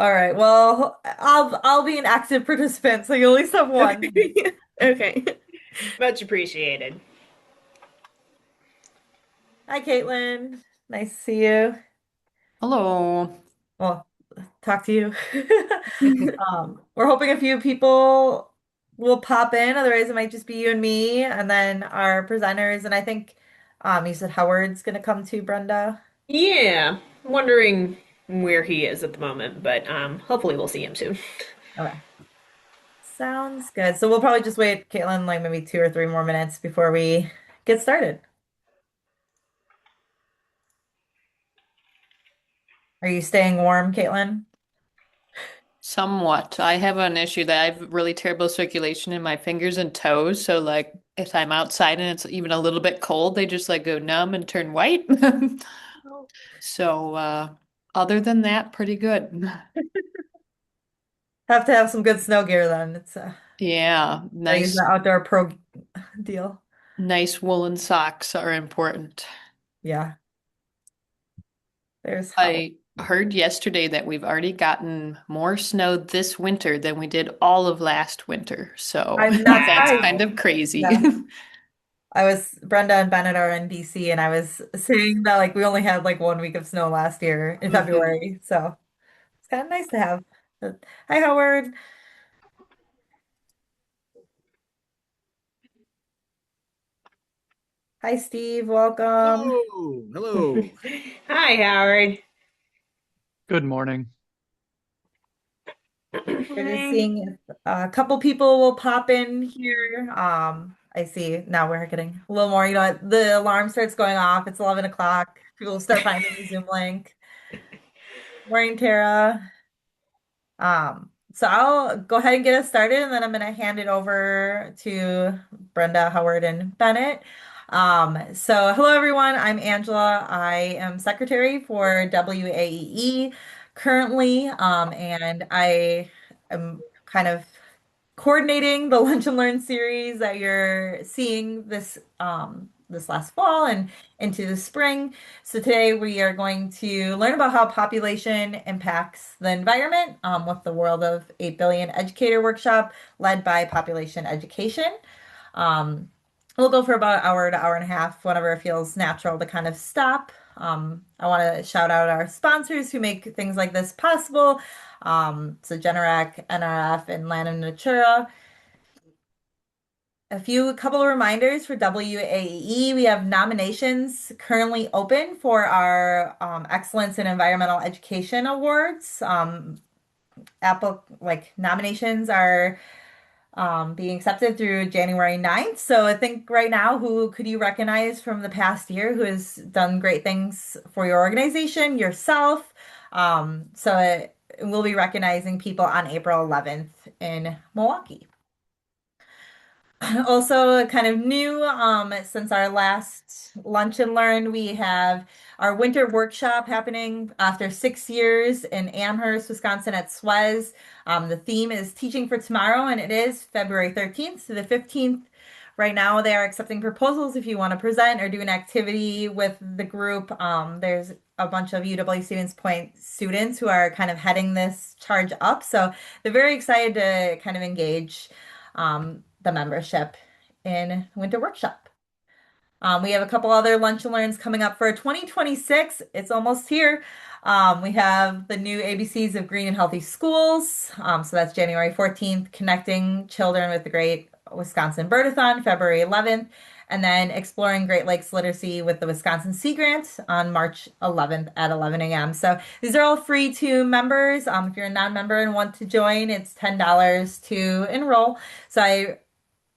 All right. Well, I'll be an active participant, so you'll at least have one. Okay. Okay. Much appreciated. Hi, Caitlin. Nice to see you. Hello. Well, talk to you. We're hoping a few people will pop in. Otherwise, it might just be you and me, and then our presenters. And I think you said Howard's gonna come too, Brenda. Yeah, wondering where he is at the moment, but hopefully we'll see him soon. Okay. Sounds good. So we'll probably just wait, Caitlin, like maybe 2 or 3 more minutes before we get started. Are you staying warm, Caitlin? Somewhat. I have an issue that I have really terrible circulation in my fingers and toes. So, like, if I'm outside and it's even a little bit cold, they just like go numb and turn white. Oh. So, other than that, pretty good. Have to have some good snow gear then. It's Yeah, I use the outdoor pro deal. nice woolen socks are important. Yeah, there's how. I heard yesterday that we've already gotten more snow this winter than we did all of last winter. So, I'm not that's surprised. kind Wow. of crazy. Yeah. Brenda and Bennett are in DC, and I was saying that like we only had like 1 week of snow last year in Mhm. February, so it's kind of nice to have. Hi, Howard. Hi, Steve. Welcome. Hello, hello. Hi, Howard. Good morning. We're just Morning. seeing if a couple people will pop in here. I see now we're getting a little more, the alarm starts going off. It's 11 o'clock. People start finding the Zoom link. Morning, Tara. So I'll go ahead and get us started, and then I'm going to hand it over to Brenda, Howard, and Bennett. So hello, everyone. I'm Angela. I am secretary for WAEE currently, and I am kind of coordinating the Lunch and Learn series that you're seeing this last fall and into the spring. So today we are going to learn about how population impacts the environment with the World of 8 Billion Educator workshop led by Population Education. Um, we'll go for about an hour to hour and a half, whenever it feels natural to kind of stop. I want to shout out our sponsors who make things like this possible. So Generac, NRF, and Lana Natura. A couple of reminders for WAE. We have nominations currently open for our Excellence in Environmental Education Awards. Nominations are being accepted through January 9th. So I think right now, who could you recognize from the past year who has done great things for your organization, yourself? We'll be recognizing people on April 11th in Milwaukee. Also, kind of new, since our last lunch and learn, we have our winter workshop happening after 6 years in Amherst, Wisconsin at SWES. The theme is Teaching for Tomorrow, and it is February 13th to the 15th. Right now, they are accepting proposals if you want to present or do an activity with the group. There's a bunch of UW Stevens Point students who are kind of heading this charge up. So they're very excited to kind of engage the membership in Winter Workshop. We have a couple other lunch and learns coming up for 2026. It's almost here. We have the new ABCs of Green and Healthy Schools. So that's January 14th, Connecting Children with the Great Wisconsin Birdathon, February 11th, and then Exploring Great Lakes Literacy with the Wisconsin Sea Grant on March 11th at 11 a.m. So these are all free to members. If you're a non-member and want to join, it's $10 to enroll. So I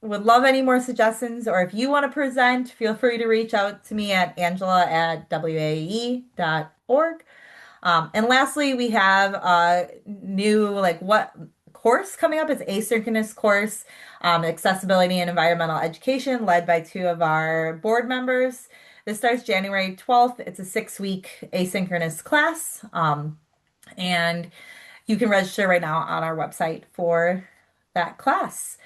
would love any more suggestions, or if you want to present, feel free to reach out to me at angela@wae.org. And lastly, we have a new like what course coming up. It's asynchronous course, accessibility and environmental education, led by two of our board members. This starts January 12th. It's a 6-week asynchronous class. And you can register right now on our website for that class.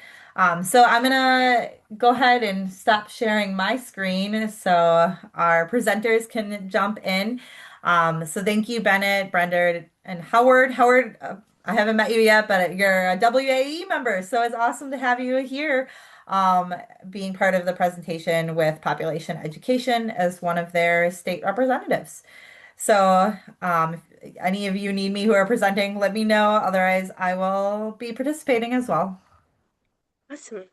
So I'm gonna go ahead and stop sharing my screen so our presenters can jump in. So thank you, Bennett, Brenda, and Howard. Howard, I haven't met you yet, but you're a WAE member, so it's awesome to have you here, um, being part of the presentation with Population Education as one of their state representatives. So, if any of you need me who are presenting, let me know. Otherwise, I will be participating as well. Awesome.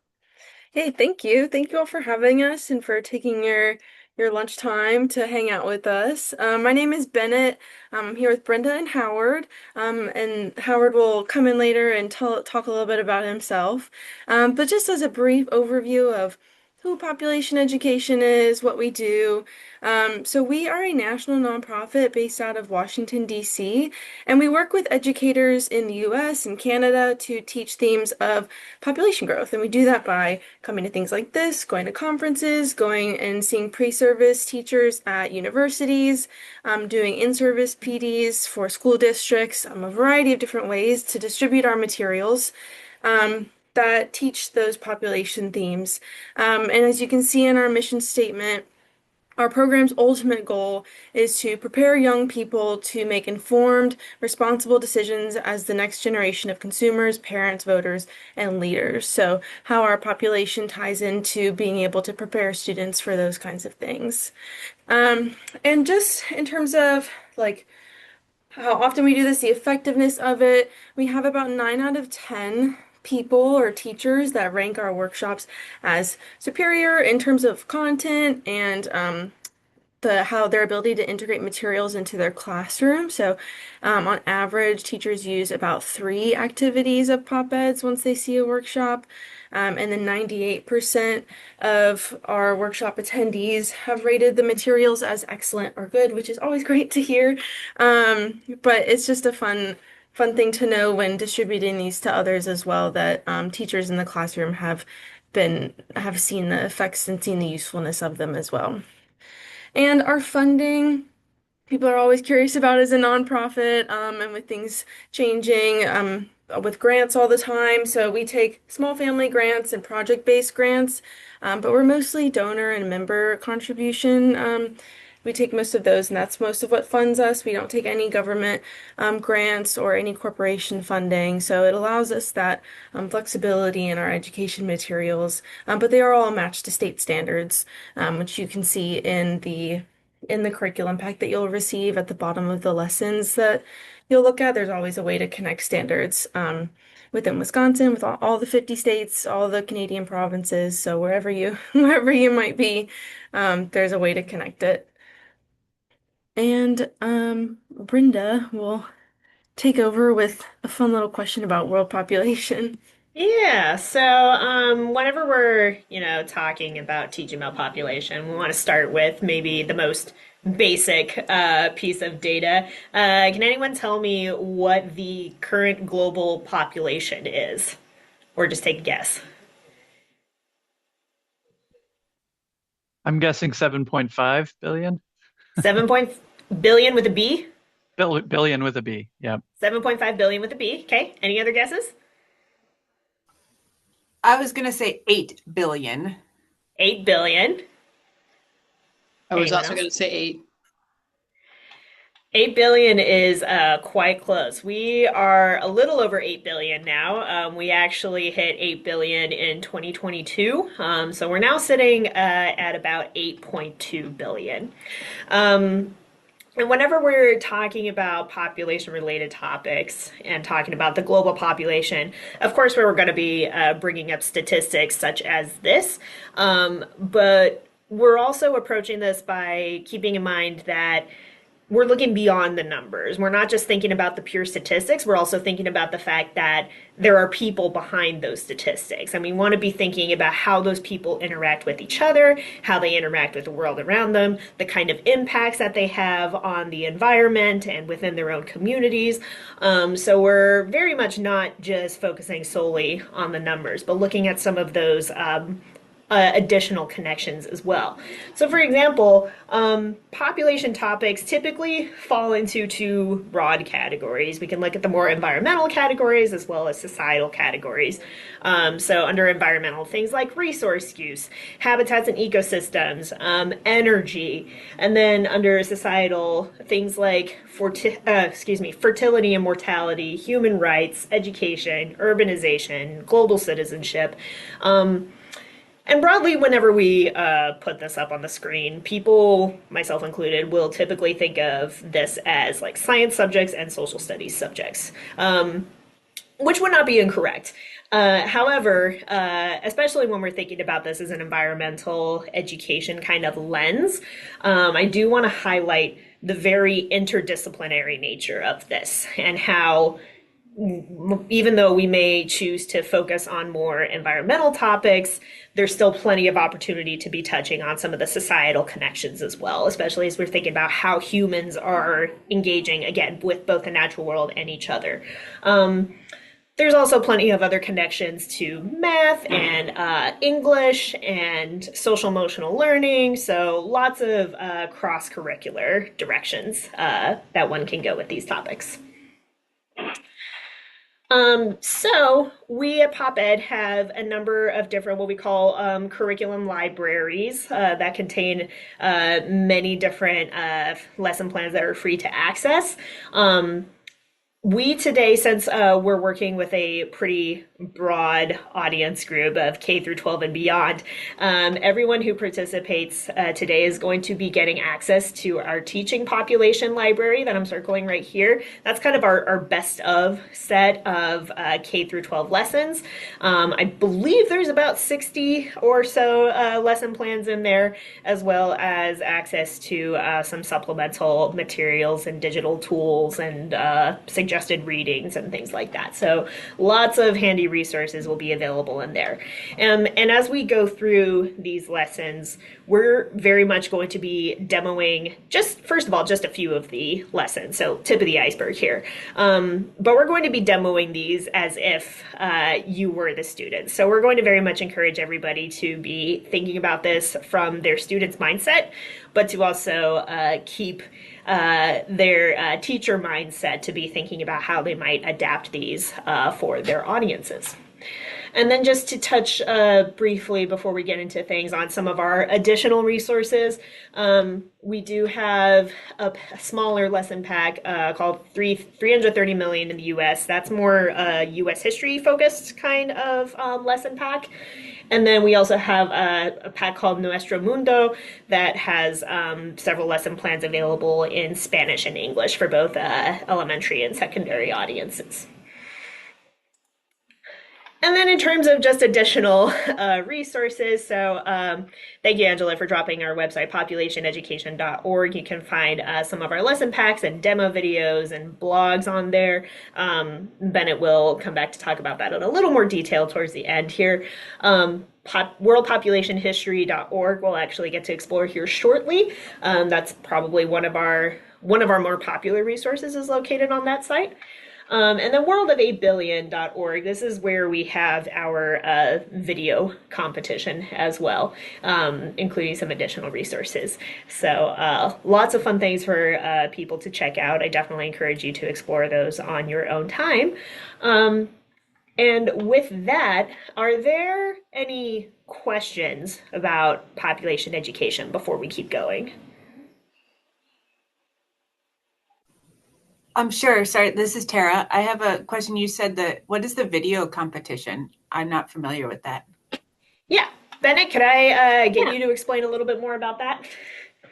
Hey, thank you. Thank you all for having us and for taking your lunch time to hang out with us. My name is Bennett. I'm here with Brenda and Howard. And Howard will come in later and talk a little bit about himself. But just as a brief overview of who Population Education is, what we do. So we are a national nonprofit based out of Washington, D.C., and we work with educators in the U.S. and Canada to teach themes of population growth. And we do that by coming to things like this, going to conferences, going and seeing pre-service teachers at universities, doing in-service PDs for school districts, a variety of different ways to distribute our materials. That teach those population themes. And as you can see in our mission statement, our program's ultimate goal is to prepare young people to make informed, responsible decisions as the next generation of consumers, parents, voters, and leaders. So, how our population ties into being able to prepare students for those kinds of things. And just in terms of like how often we do this, the effectiveness of it, we have about 9 out of 10 people or teachers that rank our workshops as superior in terms of content and how their ability to integrate materials into their classroom. So, on average, teachers use about 3 activities of pop eds once they see a workshop. And then 98% of our workshop attendees have rated the materials as excellent or good, which is always great to hear. But it's just a fun thing to know when distributing these to others as well, that teachers in the classroom have seen the effects and seen the usefulness of them as well. And our funding, people are always curious about as a nonprofit, and with things changing, with grants all the time. So we take small family grants and project-based grants, but we're mostly donor and member contribution. We take most of those, and that's most of what funds us. We don't take any government grants or any corporation funding, so it allows us that flexibility in our education materials. But they are all matched to state standards, which you can see in the curriculum pack that you'll receive at the bottom of the lessons that you'll look at. There's always a way to connect standards within Wisconsin, with all the 50 states, all the Canadian provinces. So wherever you wherever you might be, there's a way to connect it. And Brenda will take over with a fun little question about world population. Yeah, so whenever we're, talking about teaching about population, we want to start with maybe the most basic piece of data. Can anyone tell me what the current global population is? Or just take a guess. I'm guessing 7.5 billion. 7 point billion with a B? Billion with a B. Yeah. 7.5 billion with a B. Okay, any other guesses? I was gonna say 8 billion. 8 billion. I was Anyone also else? going to say 8. 8 billion is quite close. We are a little over 8 billion now. We actually hit 8 billion in 2022. So we're now sitting at about 8.2 billion. And whenever we're talking about population related topics and talking about the global population, of course, we're going to be bringing up statistics such as this. But we're also approaching this by keeping in mind that we're looking beyond the numbers. We're not just thinking about the pure statistics. We're also thinking about the fact that there are people behind those statistics. And we want to be thinking about how those people interact with each other, how they interact with the world around them, the kind of impacts that they have on the environment and within their own communities. So we're very much not just focusing solely on the numbers, but looking at some of those additional connections as well. So, for example, population topics typically fall into two broad categories. We can look at the more environmental categories as well as societal categories. So, under environmental, things like resource use, habitats and ecosystems, energy, and then under societal, things like fertility and mortality, human rights, education, urbanization, global citizenship. And broadly, whenever we put this up on the screen, people, myself included, will typically think of this as like science subjects and social studies subjects, which would not be incorrect. However, especially when we're thinking about this as an environmental education kind of lens, I do want to highlight the very interdisciplinary nature of this and how even though we may choose to focus on more environmental topics, there's still plenty of opportunity to be touching on some of the societal connections as well, especially as we're thinking about how humans are engaging, again, with both the natural world and each other. There's also plenty of other connections to math and English and social emotional learning. So lots of cross curricular directions that one can go with these topics. So we at Pop Ed have a number of different what we call curriculum libraries that contain many different lesson plans that are free to access. We today, since we're working with a pretty broad audience group of K through 12 and beyond, everyone who participates today is going to be getting access to our teaching population library that I'm circling right here. That's kind of our best of set of K through 12 lessons. I believe there's about 60 or so lesson plans in there, as well as access to some supplemental materials and digital tools and suggested readings and things like that. So lots of handy resources will be available in there. And as we go through these lessons, we're very much going to be demoing first of all, just a few of the lessons. So tip of the iceberg here. But we're going to be demoing these as if you were the student. So we're going to very much encourage everybody to be thinking about this from their student's mindset, but to also keep their teacher mindset to be thinking about how they might adapt these for their audiences. And then just to touch briefly before we get into things on some of our additional resources, we do have a smaller lesson pack called 330 million in the US. That's more US history focused kind of lesson pack. And then we also have a pack called Nuestro Mundo that has several lesson plans available in Spanish and English for both elementary and secondary audiences. And then in terms of just additional resources, so thank you, Angela, for dropping our website, populationeducation.org. You can find some of our lesson packs and demo videos and blogs on there. Bennett will come back to talk about that in a little more detail towards the end here. Worldpopulationhistory.org we'll actually get to explore here shortly. That's probably one of our more popular resources is located on that site. And then worldof8billion.org, this is where we have our video competition as well, including some additional resources. So lots of fun things for people to check out. I definitely encourage you to explore those on your own time. And with that, are there any questions about population education before we keep going? I'm sure. Sorry, this is Tara. I have a question. You said that what is the video competition? I'm not familiar with that. Yeah. Bennett, could I get Yeah. you to explain a little bit more about that?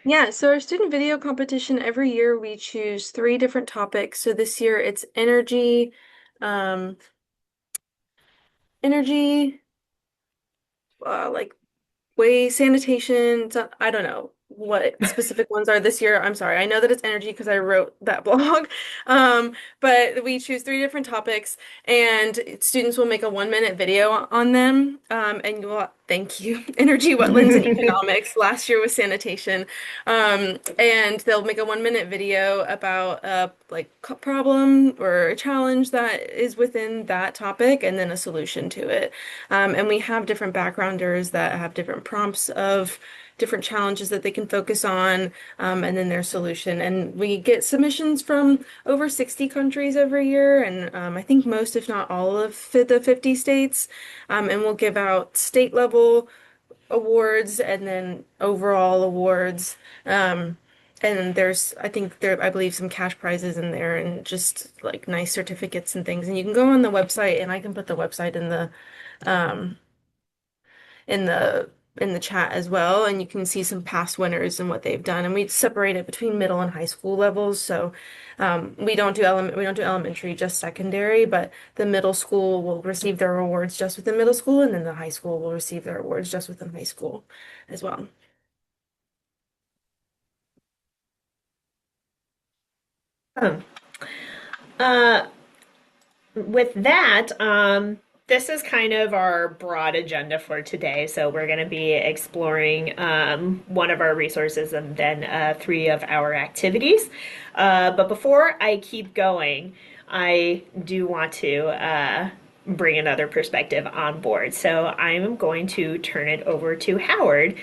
Yeah, so our student video competition, every year we choose 3 different topics. So this year it's um, energy, like waste, sanitation, I don't know. what specific ones are this year. I'm sorry. I know that it's energy because I wrote that blog. But we choose three different topics, and students will make a 1 minute video on them. And you will, thank you, energy, wetlands, and economics. Last year was sanitation. And they'll make a 1 minute video about a problem or a challenge that is within that topic, and then a solution to it. And we have different backgrounders that have different prompts of different challenges that they can focus on, and then their solution. And we get submissions from over 60 countries every year, and I think most, if not all, of the 50 states. And we'll give out state level awards and then overall awards. And I think I believe some cash prizes in there and just like nice certificates and things. And you can go on the website, and I can put the website um, in the in the chat as well, and you can see some past winners and what they've done. And we separate it between middle and high school levels. So we don't do elementary, just secondary, but the middle school will receive their awards just within middle school, and then the high school will receive their awards just within high school as well. Um, uh, with that, this is kind of our broad agenda for today. So we're going to be exploring one of our resources and then three of our activities. But before I keep going, I do want to bring another perspective on board. So I'm going to turn it over to Howard,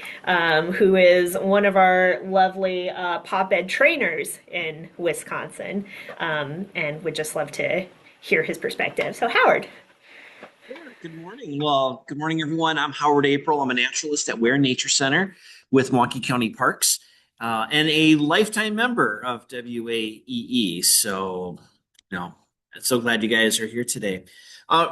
who is one of our lovely pop ed trainers in Wisconsin, and would just love to hear his perspective. So, Howard. Sure. Good morning. Well, good morning, everyone. I'm Howard April. I'm a naturalist at Ware Nature Center with Milwaukee County Parks, and a lifetime member of WAEE. So, I'm so glad you guys are here today.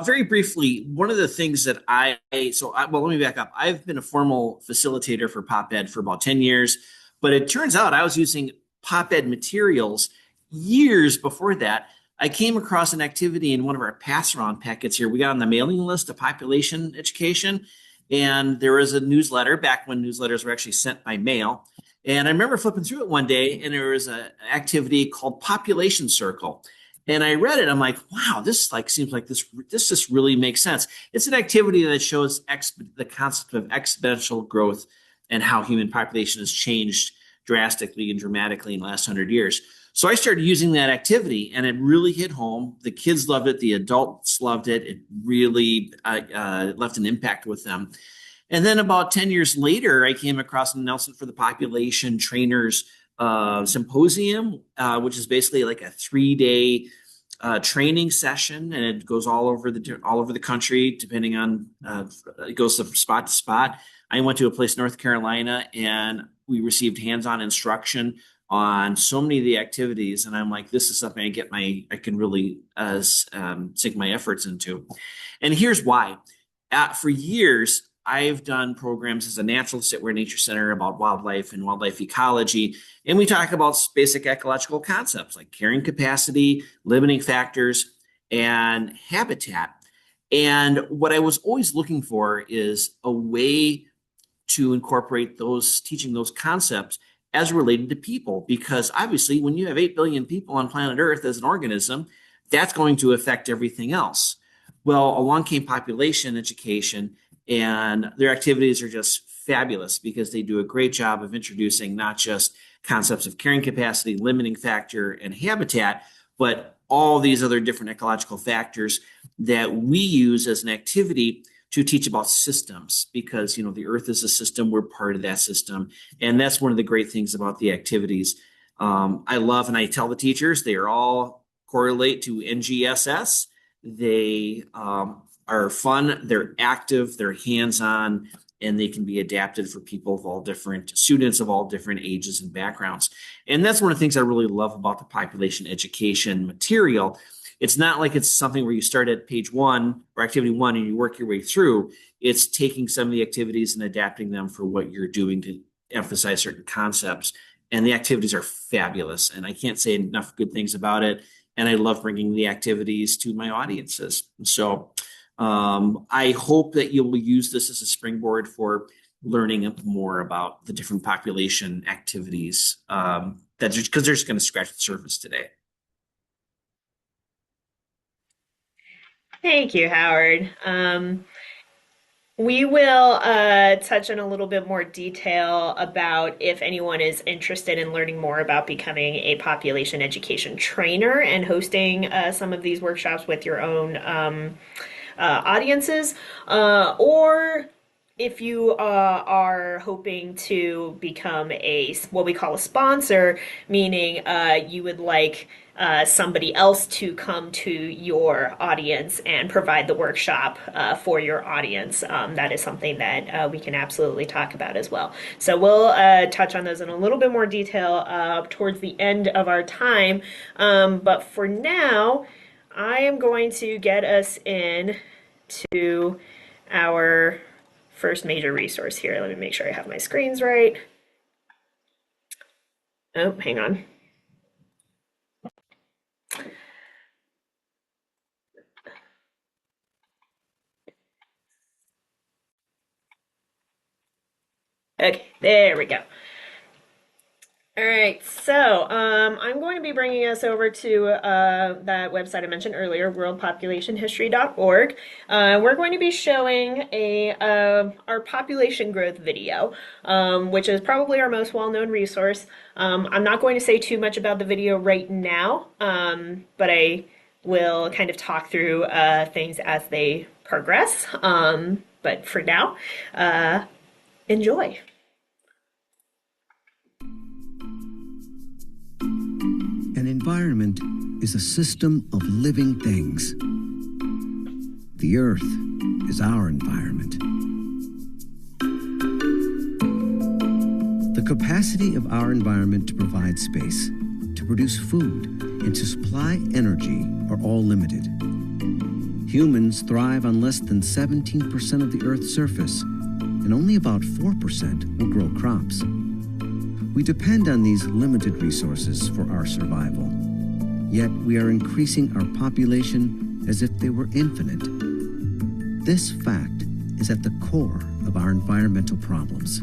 Very briefly, one of the things that well, let me back up. I've been a formal facilitator for Pop Ed for about 10 years, but it turns out I was using Pop Ed materials years before that. I came across an activity in one of our pass around packets here. We got on the mailing list of population education, and there was a newsletter back when newsletters were actually sent by mail. And I remember flipping through it one day, and there was an activity called Population Circle. And I read it. I'm like, wow, this seems like this just really makes sense. It's an activity that shows the concept of exponential growth and how human population has changed drastically and dramatically in the last 100 years. So I started using that activity, and it really hit home. The kids loved it. The adults loved it. It really left an impact with them. And then about 10 years later, I came across an announcement for the Population Trainers Symposium, which is basically like a 3-day training session, and it goes all over the country, depending on it goes from spot to spot. I went to a place in North Carolina, and we received hands-on instruction on so many of the activities, and I'm like, this is something I can really sink my efforts into. And here's why. For years, I've done programs as a naturalist at Ware Nature Center about wildlife and wildlife ecology, and we talk about basic ecological concepts like carrying capacity, limiting factors, and habitat. And what I was always looking for is a way to incorporate teaching those concepts as related to people, because obviously when you have 8 billion people on planet Earth as an organism, that's going to affect everything else. Well, along came population education, and their activities are just fabulous because they do a great job of introducing not just concepts of carrying capacity, limiting factor, and habitat, but all these other different ecological factors that we use as an activity to teach about systems, because the Earth is a system. We're part of that system, and that's one of the great things about the activities. I love, and I tell the teachers, they are all correlate to NGSS. They are fun, they're active, they're hands-on, and they can be adapted for people of all different students of all different ages and backgrounds. And that's one of the things I really love about the population education material. It's not like it's something where you start at page 1 or activity 1 and you work your way through. It's taking some of the activities and adapting them for what you're doing to emphasize certain concepts. And the activities are fabulous. And I can't say enough good things about it. And I love bringing the activities to my audiences. So I hope that you will use this as a springboard for learning more about the different population activities that because they're just going to scratch the surface today. Thank you, Howard. We will touch on a little bit more detail about if anyone is interested in learning more about becoming a population education trainer and hosting some of these workshops with your own audiences, or if you are hoping to become a what we call a sponsor, meaning you would like somebody else to come to your audience and provide the workshop for your audience. That is something that we can absolutely talk about as well. So we'll touch on those in a little bit more detail towards the end of our time. But for now, I am going to get us in to our first major resource here. Let me make sure I have my screens right. Oh, hang on. Okay, there we go. All right, so I'm going to be bringing us over to that website I mentioned earlier, worldpopulationhistory.org. We're going to be showing our population growth video, which is probably our most well-known resource. I'm not going to say too much about the video right now, but I will kind of talk through things as they progress. But for now, enjoy. An environment is a system of living things. The Earth is our environment. The capacity of our environment to provide space, to produce food, and to supply energy are all limited. Humans thrive on less than 17% of the Earth's surface, and only about 4% will grow crops. We depend on these limited resources for our survival. Yet we are increasing our population as if they were infinite. This fact is at the core of our environmental problems.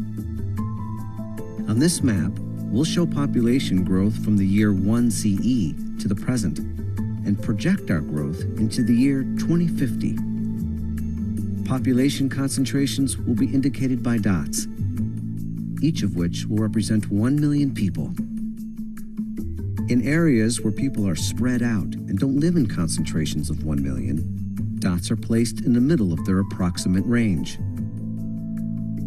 On this map, we'll show population growth from the year 1 CE to the present and project our growth into the year 2050. Population concentrations will be indicated by dots, each of which will represent 1 million people. In areas where people are spread out and don't live in concentrations of 1 million, dots are placed in the middle of their approximate range.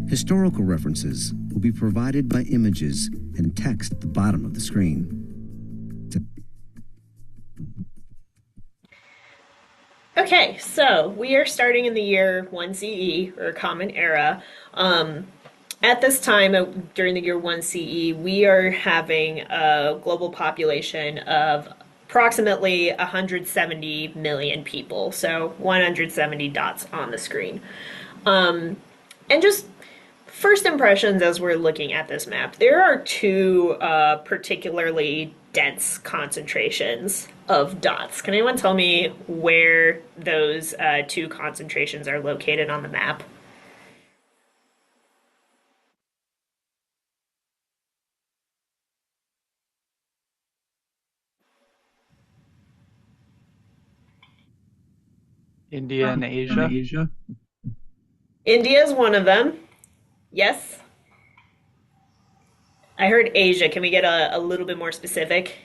Historical references will be provided by images and text at the bottom of the screen. Okay, so we are starting in the year 1 CE, or Common Era. At this time, during the year 1 CE, we are having a global population of approximately 170 million people. So 170 dots on the screen. And just first impressions as we're looking at this map, there are two particularly dense concentrations of dots. Can anyone tell me where those two concentrations are located on the map? India and Asia. India is one of them. Yes. I heard Asia. Can we get a little bit more specific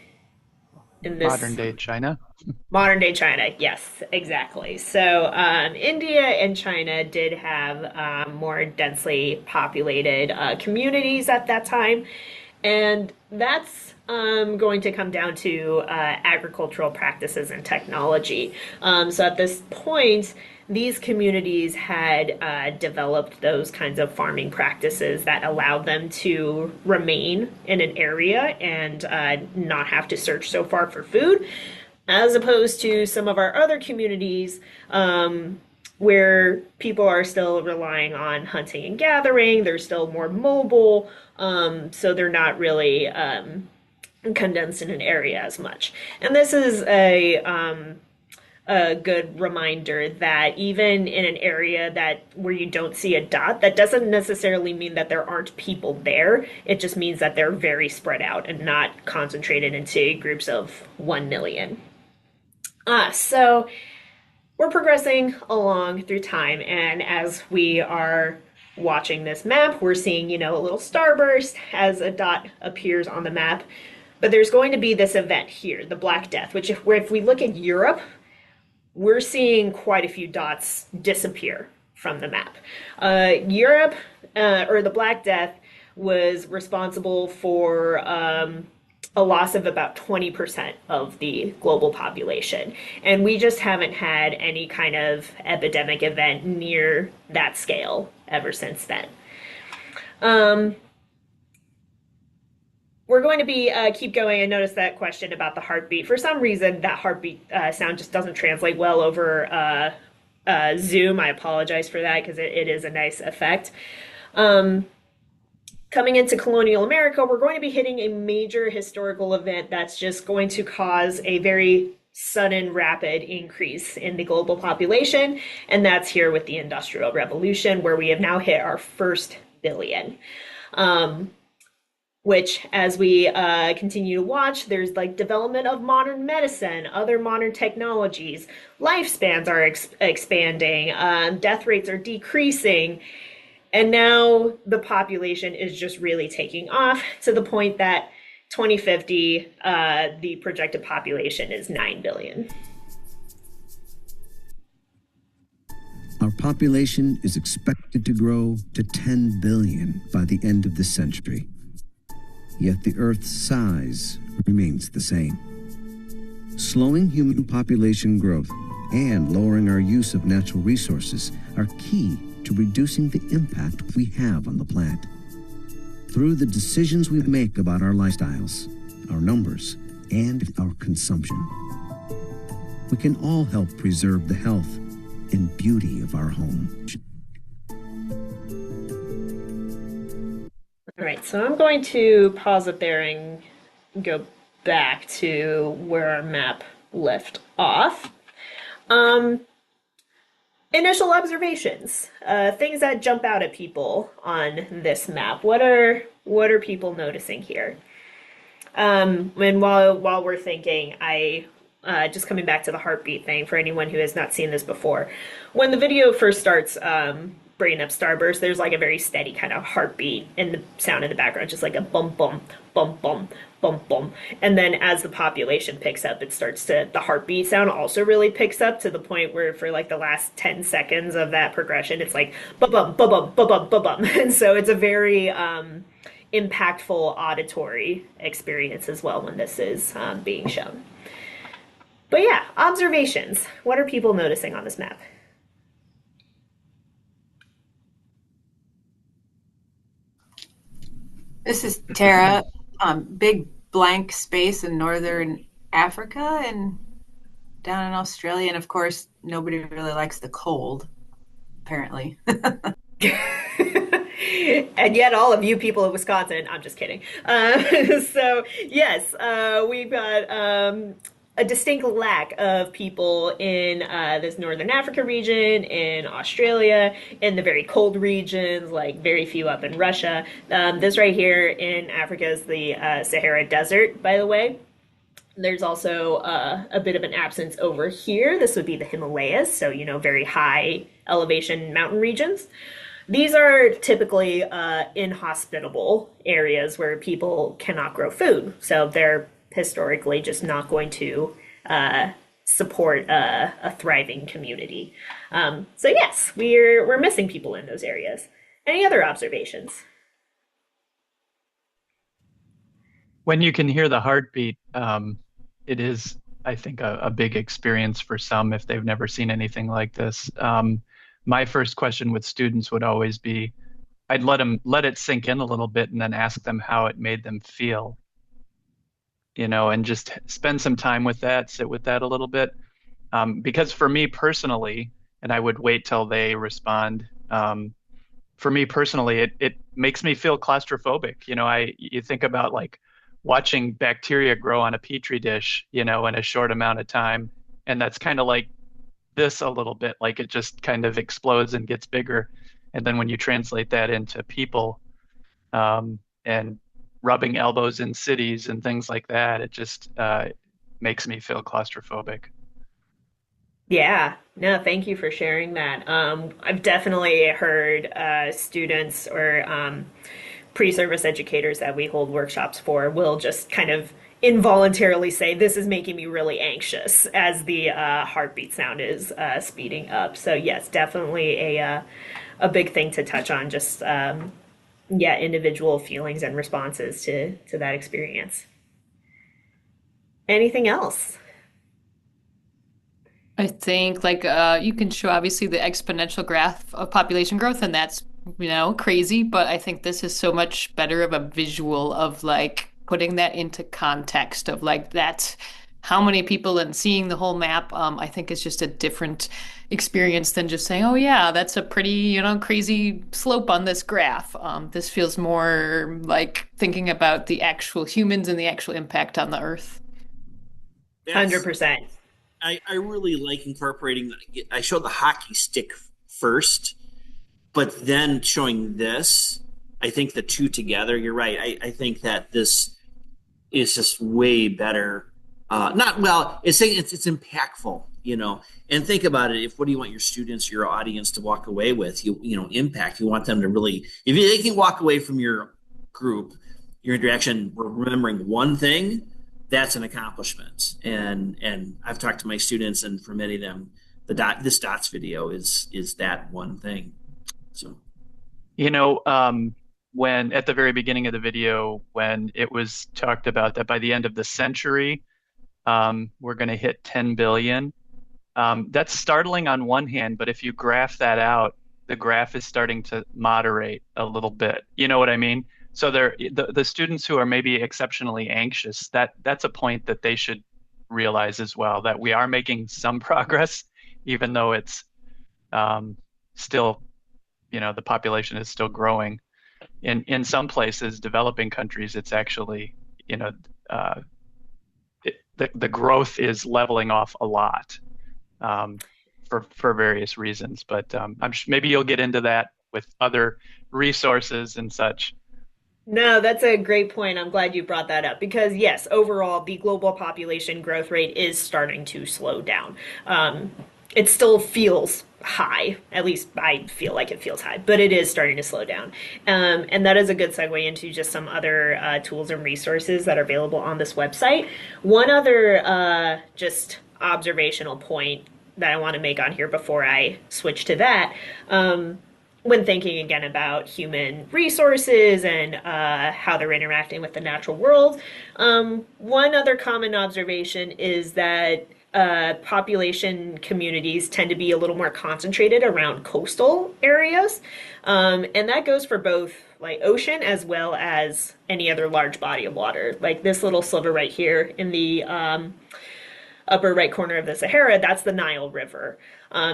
in this? Modern day China. Modern day China. Yes, exactly. So India and China did have more densely populated communities at that time. And that's going to come down to agricultural practices and technology. So at this point, these communities had developed those kinds of farming practices that allowed them to remain in an area and not have to search so far for food, as opposed to some of our other communities where people are still relying on hunting and gathering. They're still more mobile, so they're not really condensed in an area as much. And this is a good reminder that even in an area that where you don't see a dot, that doesn't necessarily mean that there aren't people there. It just means that they're very spread out and not concentrated into groups of 1 million. So we're progressing along through time, and as we are watching this map, we're seeing, a little starburst as a dot appears on the map. But there's going to be this event here, the Black Death, which if we look at Europe, we're seeing quite a few dots disappear from the map. Europe, or the Black Death, was responsible for a loss of about 20% of the global population. And we just haven't had any kind of epidemic event near that scale ever since then. We're going to be keep going. I noticed that question about the heartbeat. For some reason, that heartbeat sound just doesn't translate well over Zoom. I apologize for that because it is a nice effect. Coming into colonial America, we're going to be hitting a major historical event that's just going to cause a very sudden, rapid increase in the global population. And that's here with the Industrial Revolution, where we have now hit our first billion. Which, as we continue to watch, there's like development of modern medicine, other modern technologies, lifespans are expanding, death rates are decreasing, and now the population is just really taking off to the point that 2050, the projected population is 9 billion. Our population is expected to grow to 10 billion by the end of this century. Yet the Earth's size remains the same. Slowing human population growth and lowering our use of natural resources are key to reducing the impact we have on the planet. Through the decisions we make about our lifestyles, our numbers, and our consumption, we can all help preserve the health and beauty of our home. All right, so I'm going to pause it there and go back to where our map left off. Initial observations, things that jump out at people on this map. What are people noticing here? And while we're thinking, just coming back to the heartbeat thing for anyone who has not seen this before, when the video first starts bringing up starburst, there's like a very steady kind of heartbeat in the sound in the background, just like a bum bum bum bum bum bum. And then as the population picks up, the heartbeat sound also really picks up to the point where for like the last 10 seconds of that progression, it's like bum bum bum bum bum bum bum bum. And so it's a very impactful auditory experience as well when this is being shown. But yeah, observations. What are people noticing on this map? This is Tara. Big blank space in northern Africa and down in Australia. And of course, nobody really likes the cold, apparently. And yet all of you people of Wisconsin, I'm just kidding. So yes, we've got a distinct lack of people in this Northern Africa region, in Australia, in the very cold regions, like very few up in Russia. This right here in Africa is the Sahara Desert, by the way. There's also a bit of an absence over here. This would be the Himalayas, so, very high elevation mountain regions. These are typically inhospitable areas where people cannot grow food. So they're historically just not going to support a thriving community. So yes, we're missing people in those areas. Any other observations? When you can hear the heartbeat, it is, I think, a big experience for some if they've never seen anything like this. My first question with students would always be, I'd let it sink in a little bit and then ask them how it made them feel, and just spend some time with that, sit with that a little bit. Because for me personally, and I would wait till they respond, for me personally, it makes me feel claustrophobic. You think about like watching bacteria grow on a petri dish, in a short amount of time. And that's kind of like this a little bit, like it just kind of explodes and gets bigger. And then when you translate that into people, and rubbing elbows in cities and things like that, it just makes me feel claustrophobic. Yeah, no, thank you for sharing that. I've definitely heard students or pre-service educators that we hold workshops for will just kind of involuntarily say, "This is making me really anxious," as the heartbeat sound is speeding up. So yes, definitely a big thing to touch on. Just yeah, individual feelings and responses to that experience. Anything else? I think like you can show obviously the exponential graph of population growth, and that's, you know, crazy, but I think this is so much better of a visual of like putting that into context of like that's how many people, and seeing the whole map. I think it's just a different experience than just saying, oh yeah, that's a pretty, you know, crazy slope on this graph. This feels more like thinking about the actual humans and the actual impact on the earth. 100%. I really like incorporating. I show the hockey stick first, but then showing this. I think the two together. You're right. I think that this is just way better. Not well. It's impactful. And think about it. If what do you want your students, your audience to walk away with? Impact. You want them to really. If they can walk away from your group, your interaction, remembering one thing, that's an accomplishment. And I've talked to my students, and for many of them, this dots video is that one thing. So You know, when at the very beginning of the video, when it was talked about that by the end of the century, we're going to hit 10 billion. That's startling on one hand, but if you graph that out, the graph is starting to moderate a little bit. You know what I mean? So the students who are maybe exceptionally anxious, that's a point that they should realize as well, that we are making some progress, even though it's still, the population is still growing. In some places, developing countries, it's actually, you know, uh, the growth is leveling off a lot, um, for various reasons. But maybe you'll get into that with other resources and such. No, that's a great point. I'm glad you brought that up because, yes, overall, the global population growth rate is starting to slow down. It still feels high, at least I feel like it feels high, but it is starting to slow down. And that is a good segue into just some other tools and resources that are available on this website. One other just observational point that I want to make on here before I switch to that. When thinking again about human resources and how they're interacting with the natural world. One other common observation is that population communities tend to be a little more concentrated around coastal areas. And that goes for both like ocean as well as any other large body of water. Like this little sliver right here in the upper right corner of the Sahara, that's the Nile River.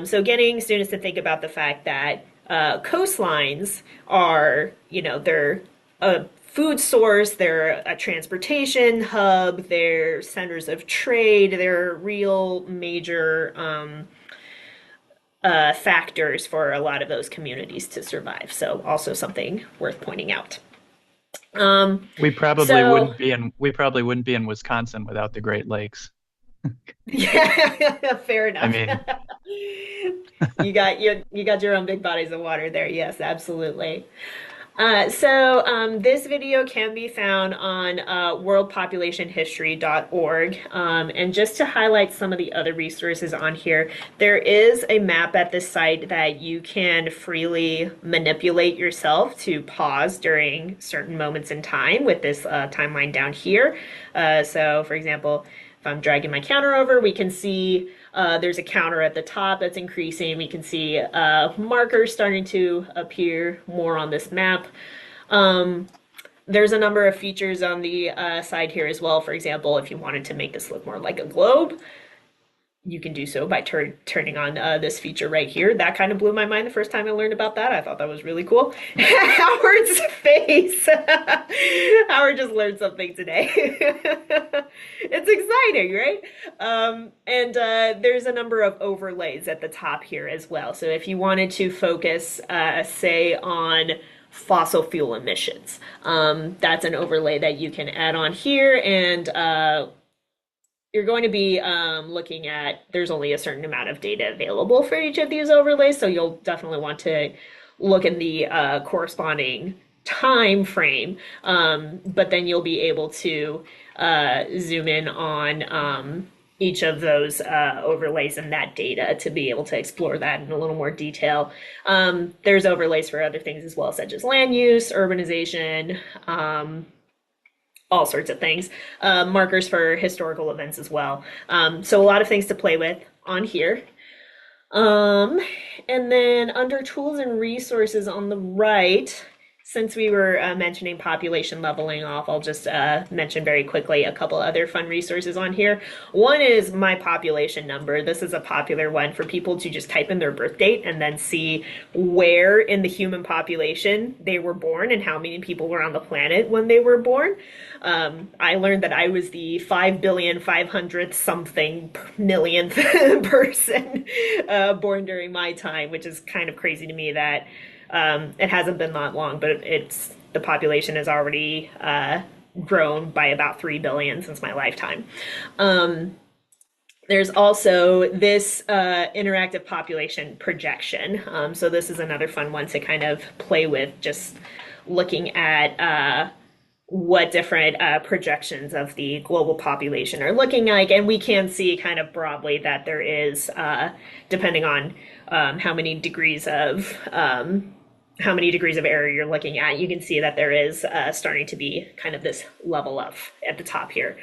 So getting students to think about the fact that coastlines are, they're a food source, they're a transportation hub, they're centers of trade, they're real major factors for a lot of those communities to survive. So also something worth pointing out. So We probably wouldn't be in Wisconsin without the Great Lakes. yeah, fair I enough. mean, You got your own big bodies of water there. Yes, absolutely. So this video can be found on worldpopulationhistory.org. And just to highlight some of the other resources on here, there is a map at this site that you can freely manipulate yourself to pause during certain moments in time with this timeline down here. So, for example, if I'm dragging my counter over, we can see there's a counter at the top that's increasing. We can see markers starting to appear more on this map. There's a number of features on the side here as well. For example, if you wanted to make this look more like a globe, you can do so by turning on this feature right here. That kind of blew my mind the first time I learned about that. I thought that was really cool. Howard's face. Howard just learned something today. It's exciting, right? And there's a number of overlays at the top here as well. So if you wanted to focus, say, on fossil fuel emissions, that's an overlay that you can add on here. And you're going to be looking at, there's only a certain amount of data available for each of these overlays, so you'll definitely want to look in the corresponding time frame, but then you'll be able to zoom in on each of those overlays and that data to be able to explore that in a little more detail. There's overlays for other things as well, such as land use, urbanization, all sorts of things, markers for historical events as well. So a lot of things to play with on here. Um, and then under tools and resources on the right, since we were mentioning population leveling off, I'll just mention very quickly a couple other fun resources on here. One is my population number. This is a popular one for people to just type in their birth date and then see where in the human population they were born and how many people were on the planet when they were born. I learned that I was the 5,500,000,000 something millionth person born during my time, which is kind of crazy to me that it hasn't been that long, but it's the population has already grown by about 3 billion since my lifetime. There's also this interactive population projection. So this is another fun one to kind of play with, just looking at what different projections of the global population are looking like. And we can see kind of broadly that there is, depending on how many degrees of error you're looking at, you can see that there is starting to be kind of this level up at the top here.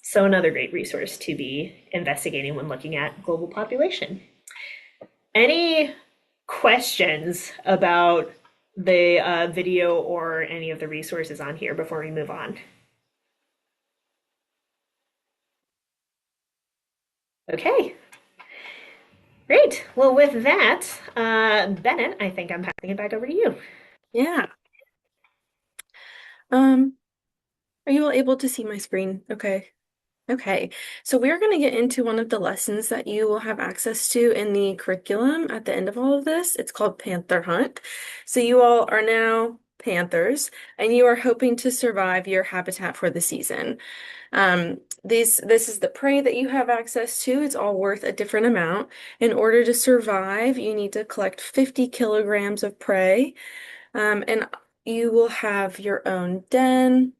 So another great resource to be investigating when looking at global population. Any questions about the video or any of the resources on here before we move on? Okay. Great. Well, with that, Bennett, I think I'm passing it back over to you. Yeah. Are you all able to see my screen? Okay. Okay, so we're going to get into one of the lessons that you will have access to in the curriculum at the end of all of this. It's called Panther Hunt. So you all are now panthers, and you are hoping to survive your habitat for the season. This is the prey that you have access to. It's all worth a different amount. In order to survive, you need to collect 50 kilograms of prey, and you will have your own den.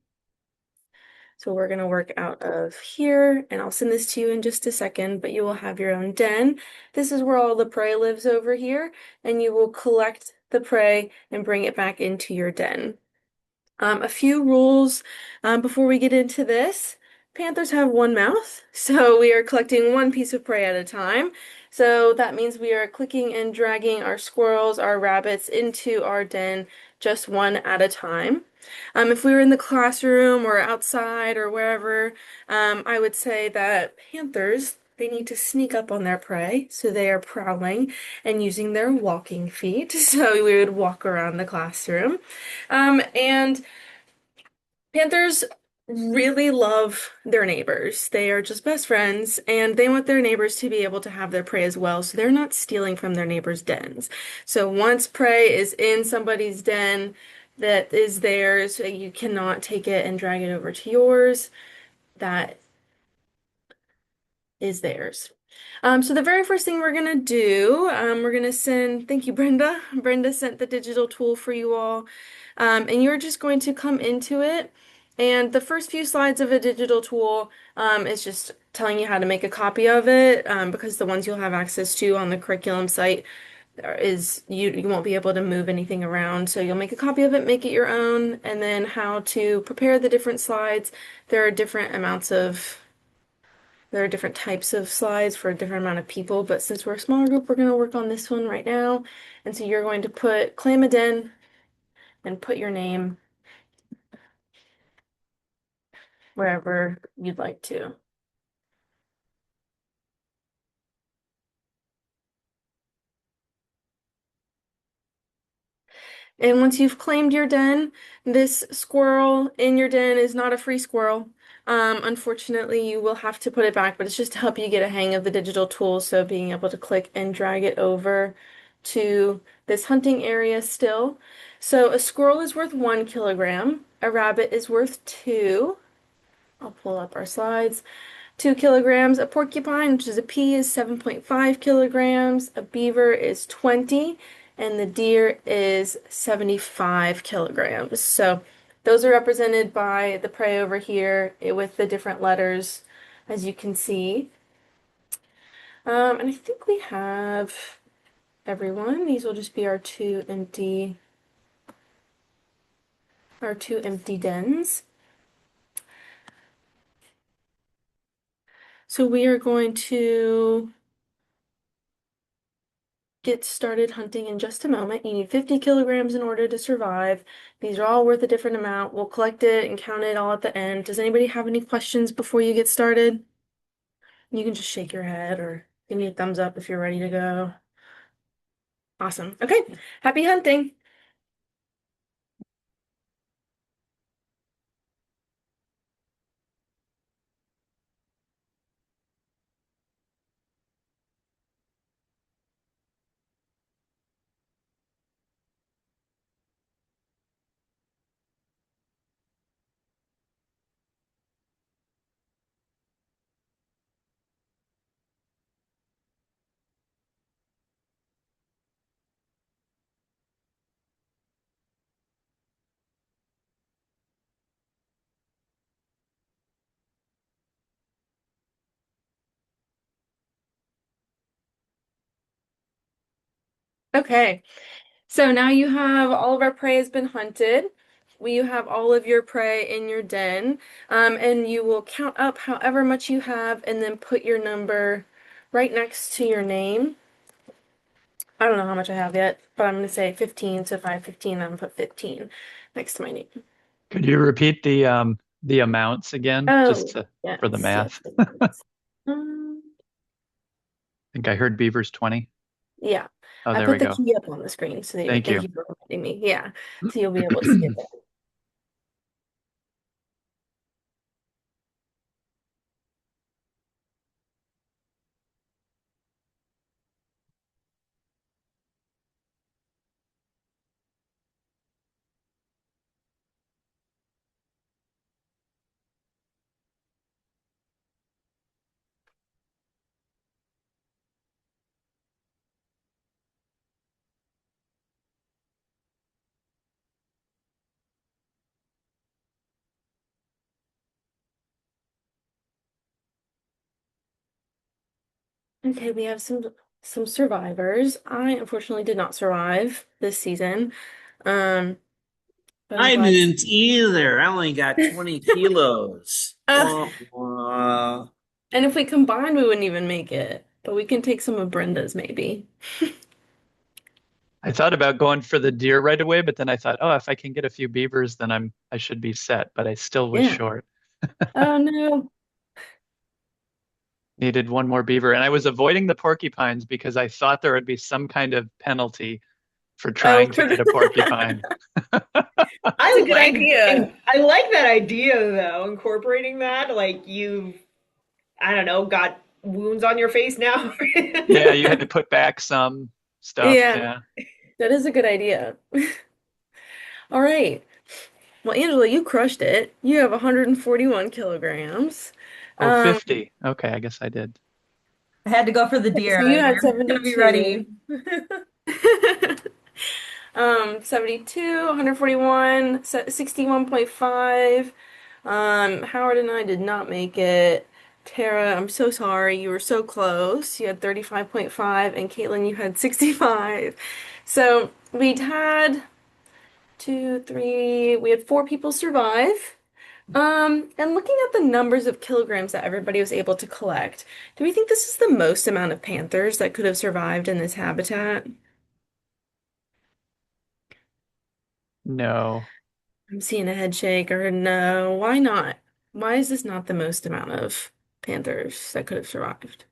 So we're going to work out of here, and I'll send this to you in just a second, but you will have your own den. This is where all the prey lives over here, and you will collect the prey and bring it back into your den. A few rules before we get into this. Panthers have one mouth, so we are collecting one piece of prey at a time. So that means we are clicking and dragging our squirrels, our rabbits into our den just one at a time. If we were in the classroom or outside or wherever, I would say that panthers, they need to sneak up on their prey, so they are prowling and using their walking feet. So we would walk around the classroom. And panthers really love their neighbors. They are just best friends, and they want their neighbors to be able to have their prey as well, so they're not stealing from their neighbors' dens. So once prey is in somebody's den that is theirs, you cannot take it and drag it over to yours. That is theirs. So the very first thing we're gonna do, we're gonna send, thank you, Brenda. Brenda sent the digital tool for you all. And you're just going to come into it. And the first few slides of a digital tool is just telling you how to make a copy of it, because the ones you'll have access to on the curriculum site is you won't be able to move anything around. So you'll make a copy of it, make it your own, and then how to prepare the different slides. There are different types of slides for a different amount of people, but since we're a smaller group, we're going to work on this one right now. And so you're going to claim a den and put your name wherever you'd like to. And once you've claimed your den, this squirrel in your den is not a free squirrel. Unfortunately, you will have to put it back, but it's just to help you get a hang of the digital tools. So being able to click and drag it over to this hunting area still. So a squirrel is worth 1 kilogram. A rabbit is worth two. I'll pull up our slides. 2 kilograms. A porcupine, which is a pea, is 7.5 kilograms. A beaver is 20, and the deer is 75 kilograms. So those are represented by the prey over here with the different letters, as you can see. And I think we have everyone. These will just be our two empty dens. So we are going to get started hunting in just a moment. You need 50 kilograms in order to survive. These are all worth a different amount. We'll collect it and count it all at the end. Does anybody have any questions before you get started? You can just shake your head or give me a thumbs up if you're ready to go. Awesome. Okay. Happy hunting. Okay. So now you have all of our prey has been hunted. You have all of your prey in your den, and you will count up however much you have and then put your number right next to your name. I don't know how much I have yet, but I'm going to say 15. So if I have 15, I'm going to put 15 next to my name. Could you repeat the amounts again, just Oh, to, for the yes, yes, math? I yes. Um, think I heard beavers 20. yeah, Oh, I there we put the go. key up on the screen, so there you go. Thank Thank you. you for reminding me. Yeah, so you'll be able to see it there. Okay, we have some survivors. I unfortunately did not survive this season. Um, but I'm I glad. didn't either. I only got 20 kilos. Uh, Wah, wah. and if we combined, we wouldn't even make it. But we can take some of Brenda's maybe. I thought about going for the deer right away, but then I thought, oh, if I can get a few beavers, then I should be set. But I still was Yeah. short. Oh no. Needed one more beaver, and I was avoiding the porcupines because I thought there would be some kind of penalty for Oh, trying to for get a porcupine. that's a good And idea. I like that idea though, incorporating that. Like you, I don't know, got wounds on your face now. Yeah, you had to put back some stuff. Yeah, Yeah. that is a good idea. All right. Well, Angela, you crushed it. You have 141 kilograms. Oh, Um, 50. Okay, I guess I did. I had to go for the deer. so I you had am gonna be ready. 72. 72, 141, 61.5. Howard and I did not make it. Tara, I'm so sorry. You were so close. You had 35.5, and Caitlin, you had 65. So we'd had two, three, we had four people survive. And looking at the numbers of kilograms that everybody was able to collect, do we think this is the most amount of panthers that could have survived in this habitat? No, I'm seeing a head shake or no. Why not? Why is this not the most amount of panthers that could have survived?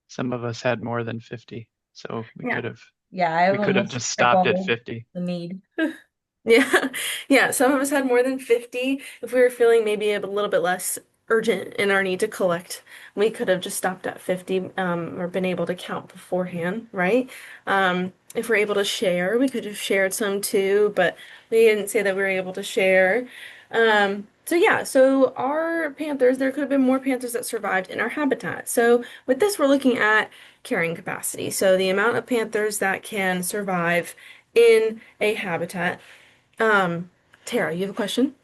some of us had more than 50, so we Yeah. could have. Yeah, I We could have almost just stopped at triple 50. the need. Yeah. Yeah. Some of us had more than 50. If we were feeling maybe a little bit less urgent in our need to collect, we could have just stopped at 50, or been able to count beforehand, right? If we're able to share, we could have shared some too, but we didn't say that we were able to share. So yeah, so our panthers, there could have been more panthers that survived in our habitat. So with this, we're looking at carrying capacity. So the amount of panthers that can survive in a habitat. um, Tara, you have a question?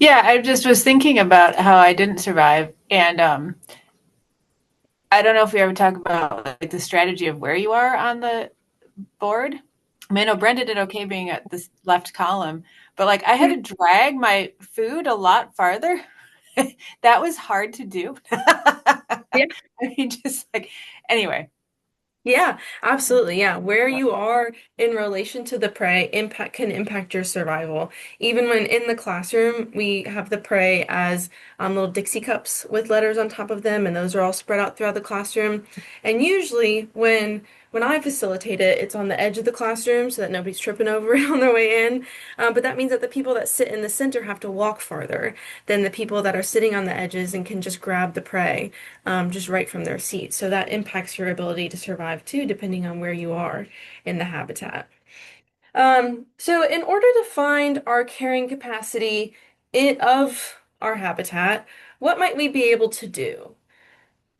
Yeah, I just was thinking about how I didn't survive, and I don't know if we ever talk about like the strategy of where you are on the board. I mean, I know Brenda did okay being at this left column, but like I had to drag my food a lot farther. That was hard to do. Yeah. I mean, just like anyway. Yeah, absolutely. Yeah, where you are in relation to the prey impact can impact your survival. Even when in the classroom, we have the prey as little Dixie cups with letters on top of them, and those are all spread out throughout the classroom. And usually, when I facilitate it, it's on the edge of the classroom so that nobody's tripping over it on their way in. But that means that the people that sit in the center have to walk farther than the people that are sitting on the edges and can just grab the prey just right from their seat. So that impacts your ability to survive too, depending on where you are in the habitat. So in order to find our carrying capacity of our habitat, what might we be able to do?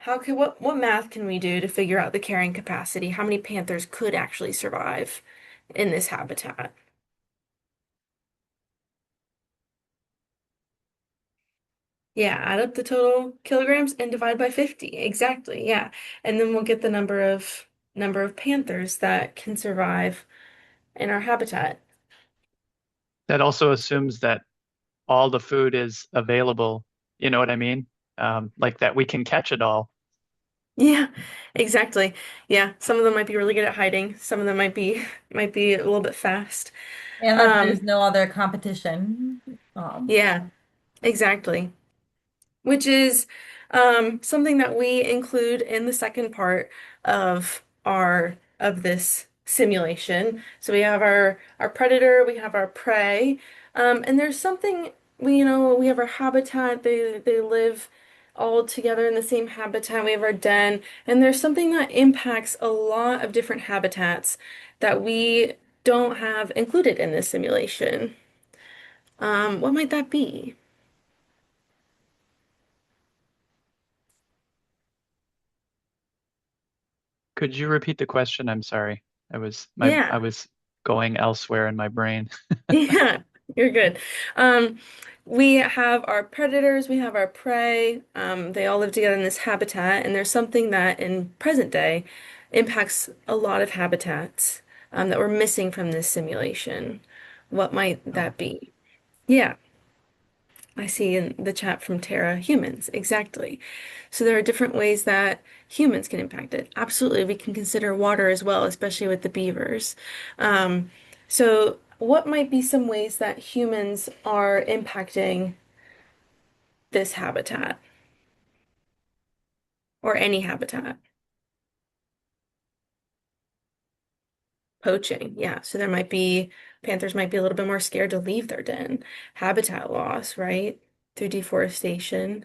What math can we do to figure out the carrying capacity? How many panthers could actually survive in this habitat? Yeah, add up the total kilograms and divide by 50. Exactly. Yeah. And then we'll get the number of panthers that can survive in our habitat. That also assumes that all the food is available. You know what I mean? Like that we can catch it all. Yeah, exactly. Yeah, some of them might be really good at hiding. Some of them might be a little bit fast. And that Um, there's no other competition. yeah, exactly. Which is something that we include in the second part of this simulation. So we have our predator, we have our prey, and there's something we have our habitat. They live all together in the same habitat. We have our den, and there's something that impacts a lot of different habitats that we don't have included in this simulation. What might that be? Could you repeat the question? I'm sorry. I Yeah. was going elsewhere in my brain. Yeah, you're good. Um, we have our predators, we have our prey. They all live together in this habitat, and there's something that in present day impacts a lot of habitats that we're missing from this simulation. What might Oh, that be? Yeah, I see in the chat from Tara, humans, exactly. So there are different ways that humans can impact it. Absolutely, we can consider water as well, especially with the beavers. So what might be some ways that humans are impacting this habitat or any habitat? Poaching, yeah. So there might be panthers might be a little bit more scared to leave their den. Habitat loss, right? Through deforestation.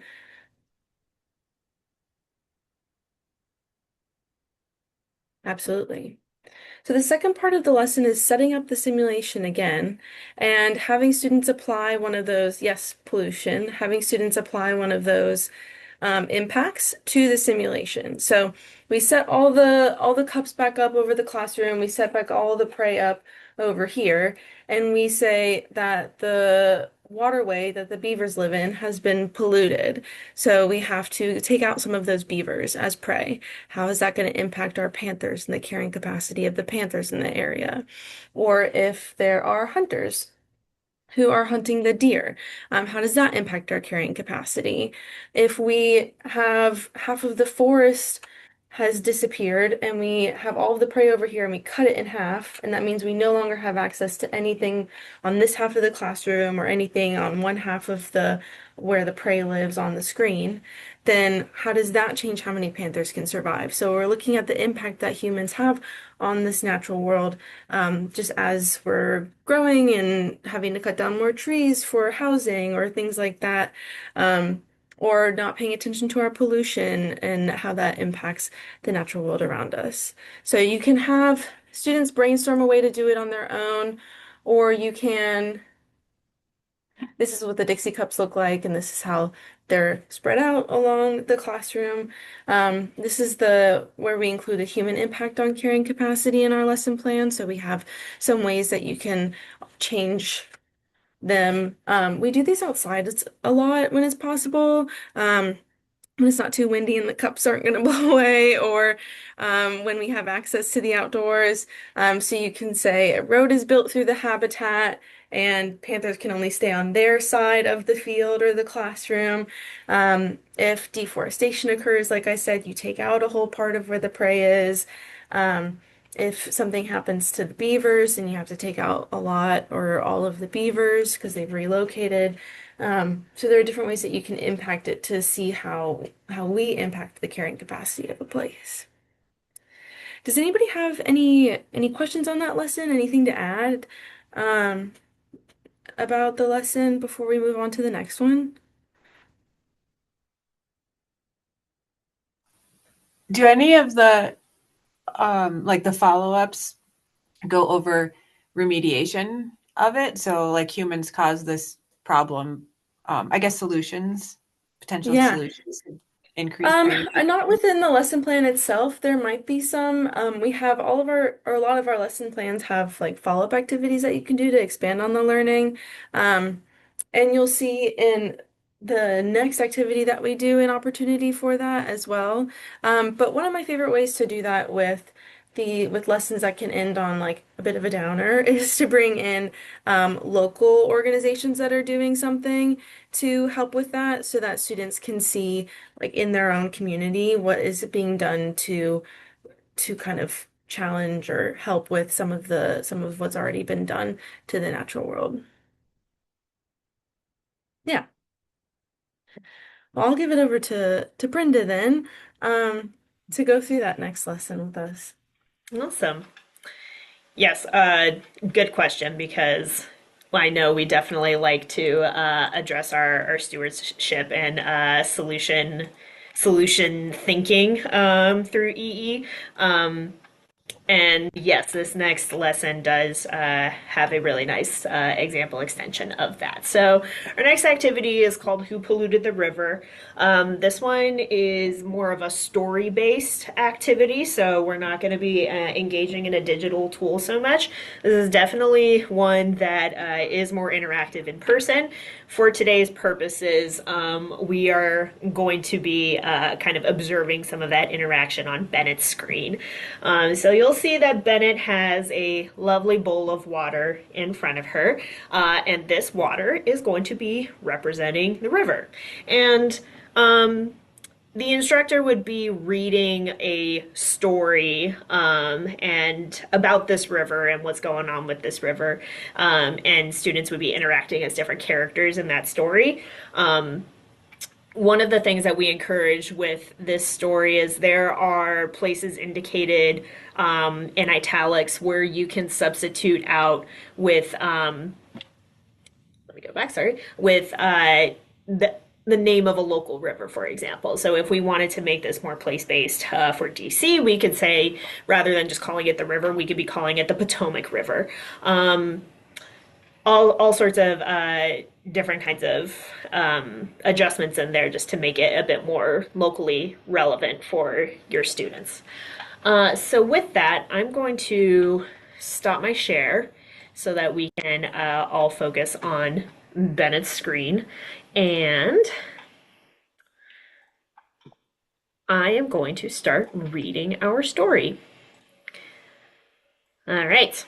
Absolutely. So the second part of the lesson is setting up the simulation again and having students apply one of those, yes, pollution, having students apply one of those impacts to the simulation. So we set all the cups back up over the classroom, we set back all the prey up over here, and we say that the waterway that the beavers live in has been polluted. So we have to take out some of those beavers as prey. How is that going to impact our panthers and the carrying capacity of the panthers in the area? Or if there are hunters who are hunting the deer, how does that impact our carrying capacity? If we have half of the forest has disappeared and we have all of the prey over here and we cut it in half, and that means we no longer have access to anything on this half of the classroom or anything on one half of the where the prey lives on the screen, then how does that change how many panthers can survive? So we're looking at the impact that humans have on this natural world, just as we're growing and having to cut down more trees for housing or things like that. Or not paying attention to our pollution and how that impacts the natural world around us. So you can have students brainstorm a way to do it on their own, or you can, this is what the Dixie cups look like, and this is how they're spread out along the classroom. This is the where we include a human impact on carrying capacity in our lesson plan. So we have some ways that you can change them. We do these outside a lot when it's possible. When it's not too windy and the cups aren't going to blow away, or when we have access to the outdoors. So you can say a road is built through the habitat and panthers can only stay on their side of the field or the classroom. If deforestation occurs, like I said, you take out a whole part of where the prey is. If something happens to the beavers, then you have to take out a lot or all of the beavers because they've relocated. So there are different ways that you can impact it to see how we impact the carrying capacity of a place. Does anybody have any questions on that lesson? Anything to add about the lesson before we move on to the next one? Do any of the like the follow-ups go over remediation of it? So like humans cause this problem, I guess solutions, potential Yeah. solutions to increase carrying Not capacity. within the lesson plan itself. There might be some. We have all of our, or a lot of our lesson plans have like follow-up activities that you can do to expand on the learning. And you'll see in the next activity that we do an opportunity for that as well. But one of my favorite ways to do that with lessons that can end on like a bit of a downer is to bring in local organizations that are doing something to help with that so that students can see like in their own community what is being done to kind of challenge or help with some of what's already been done to the natural world. Yeah. Well, I'll give it over to Brenda then, to go through that next lesson with us. Awesome. Yes, good question because I know we definitely like to address our stewardship and solution thinking through EE. And yes, this next lesson does have a really nice example extension of that. So, our next activity is called Who Polluted the River? This one is more of a story based activity, so we're not going to be engaging in a digital tool so much. This is definitely one that is more interactive in person. For today's purposes, we are going to be kind of observing some of that interaction on Bennett's screen. So you'll see that Bennett has a lovely bowl of water in front of her, and this water is going to be representing the river. And the instructor would be reading a story and about this river and what's going on with this river, and students would be interacting as different characters in that story. One of the things that we encourage with this story is there are places indicated in italics where you can substitute out with let me go back, sorry, with the name of a local river, for example. So if we wanted to make this more place-based for DC, we could say, rather than just calling it the river, we could be calling it the Potomac River. All sorts of different kinds of adjustments in there just to make it a bit more locally relevant for your students. So with that, I'm going to stop my share so that we can all focus on Bennett's screen. And I am going to start reading our story. All right.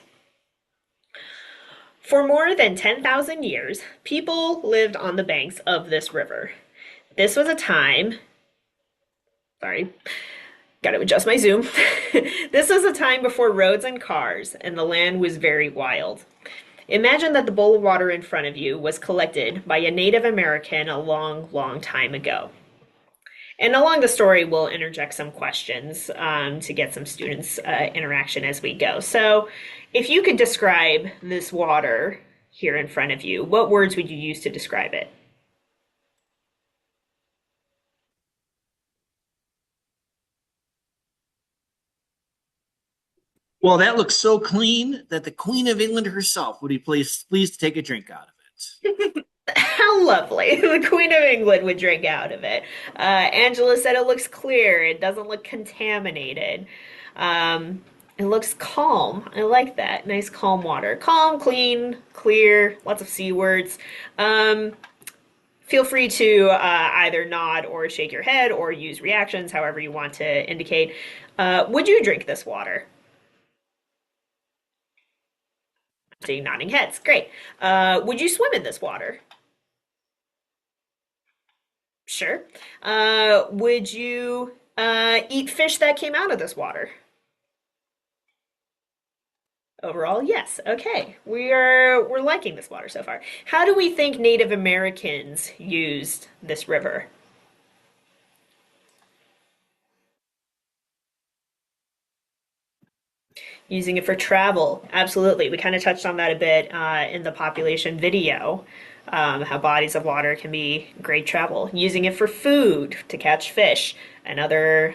For more than 10,000 years, people lived on the banks of this river. This was a time, sorry, Got to adjust my zoom. This is a time before roads and cars, and the land was very wild. Imagine that the bowl of water in front of you was collected by a Native American a long, long time ago. And along the story, we'll interject some questions to get some students' interaction as we go. So, if you could describe this water here in front of you, what words would you use to describe it? Well, that looks so clean that the Queen of England herself would be pleased to take a drink out of it. How lovely. The Queen of England would drink out of it. Angela said it looks clear. It doesn't look contaminated. It looks calm. I like that. Nice, calm water. Calm, clean, clear, lots of C words. Feel free to either nod or shake your head or use reactions, however you want to indicate. Would you drink this water? Seeing nodding heads. Great. Would you swim in this water? Sure. Would you eat fish that came out of this water? Overall, yes. Okay. We're liking this water so far. How do we think Native Americans used this river? Using it for travel. Absolutely. We kind of touched on that a bit in the population video, how bodies of water can be great travel. Using it for food, to catch fish and other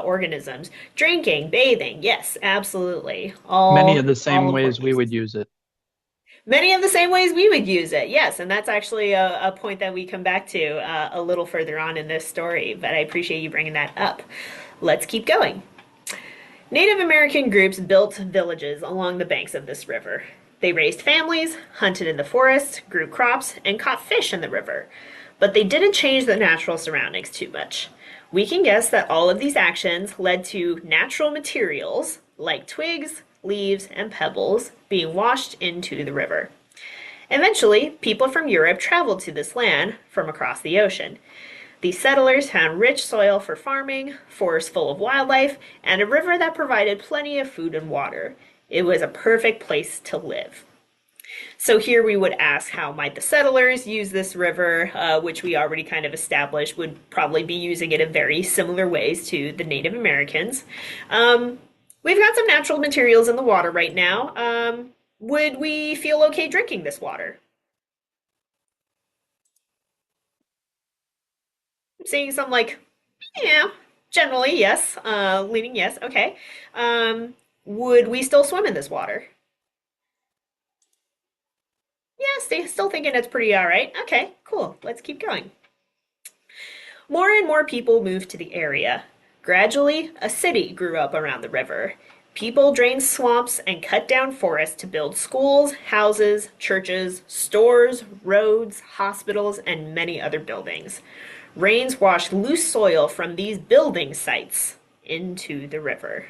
organisms. Drinking, bathing. Yes, absolutely. Many of the All same ways important we would uses. use it. Many of the same ways we would use it. Yes, and that's actually a point that we come back to a little further on in this story, but I appreciate you bringing that up. Let's keep going. Native American groups built villages along the banks of this river. They raised families, hunted in the forest, grew crops, and caught fish in the river. But they didn't change the natural surroundings too much. We can guess that all of these actions led to natural materials like twigs, leaves, and pebbles being washed into the river. Eventually, people from Europe traveled to this land from across the ocean. These settlers found rich soil for farming, forests full of wildlife, and a river that provided plenty of food and water. It was a perfect place to live. So here we would ask, how might the settlers use this river, which we already kind of established would probably be using it in very similar ways to the Native Americans. We've got some natural materials in the water right now. Would we feel okay drinking this water? I'm seeing some like, yeah, generally yes, leaning yes. Okay. Would we still swim in this water? Yes, they still thinking it's pretty all right. Okay, cool. Let's keep going. More and more people moved to the area. Gradually, a city grew up around the river. People drained swamps and cut down forests to build schools, houses, churches, stores, roads, hospitals, and many other buildings. Rains washed loose soil from these building sites into the river.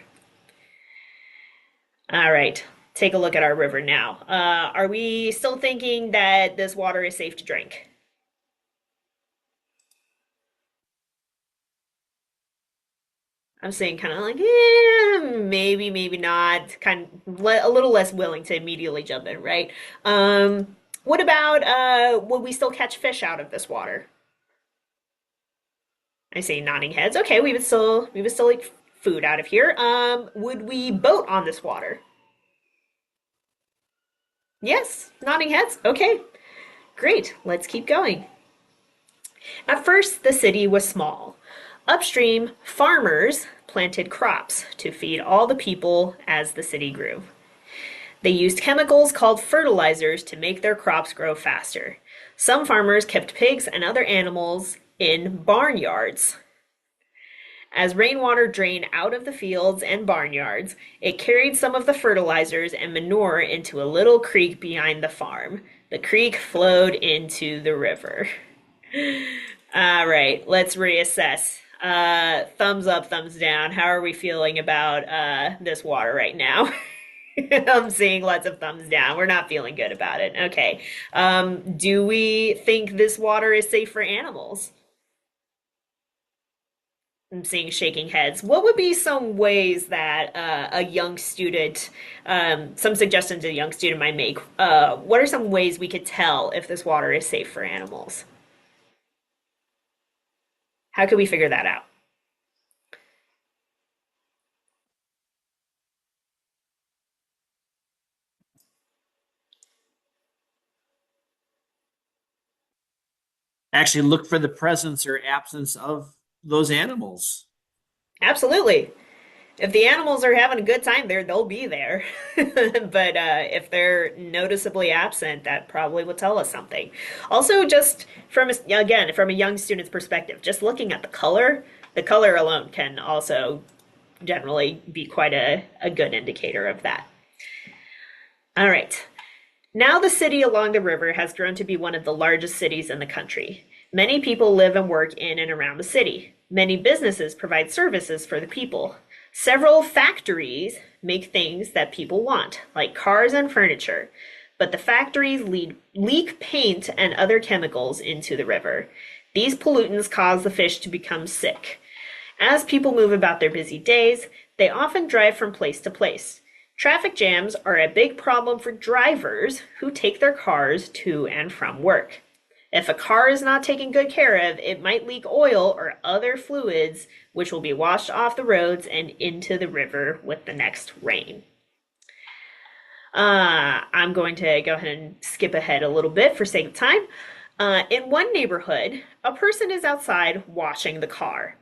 All right, take a look at our river now. Are we still thinking that this water is safe to drink? I'm saying kind of like, maybe, maybe not. A little less willing to immediately jump in, right? What about would we still catch fish out of this water? I say nodding heads. Okay, we would still eat food out of here. Would we boat on this water? Yes, nodding heads. Okay, great. Let's keep going. At first, the city was small. Upstream, farmers planted crops to feed all the people as the city grew. They used chemicals called fertilizers to make their crops grow faster. Some farmers kept pigs and other animals in barnyards. As rainwater drained out of the fields and barnyards, it carried some of the fertilizers and manure into a little creek behind the farm. The creek flowed into the river. All right, let's reassess. Thumbs up, thumbs down. How are we feeling about this water right now? I'm seeing lots of thumbs down. We're not feeling good about it. Okay. Do we think this water is safe for animals? I'm seeing shaking heads. What would be some ways that a young student, some suggestions a young student might make? What are some ways we could tell if this water is safe for animals? How could we figure that out? Actually, look for the presence or absence of those animals. Absolutely. If the animals are having a good time there, they'll be there. But if they're noticeably absent, that probably will tell us something. Also, just again, from a young student's perspective, just looking at the color alone can also generally be quite a good indicator of that. All right. Now the city along the river has grown to be one of the largest cities in the country. Many people live and work in and around the city. Many businesses provide services for the people. Several factories make things that people want, like cars and furniture. But the factories leak paint and other chemicals into the river. These pollutants cause the fish to become sick. As people move about their busy days, they often drive from place to place. Traffic jams are a big problem for drivers who take their cars to and from work. If a car is not taken good care of, it might leak oil or other fluids, which will be washed off the roads and into the river with the next rain. I'm going to go ahead and skip ahead a little bit for sake of time. In one neighborhood, a person is outside washing the car.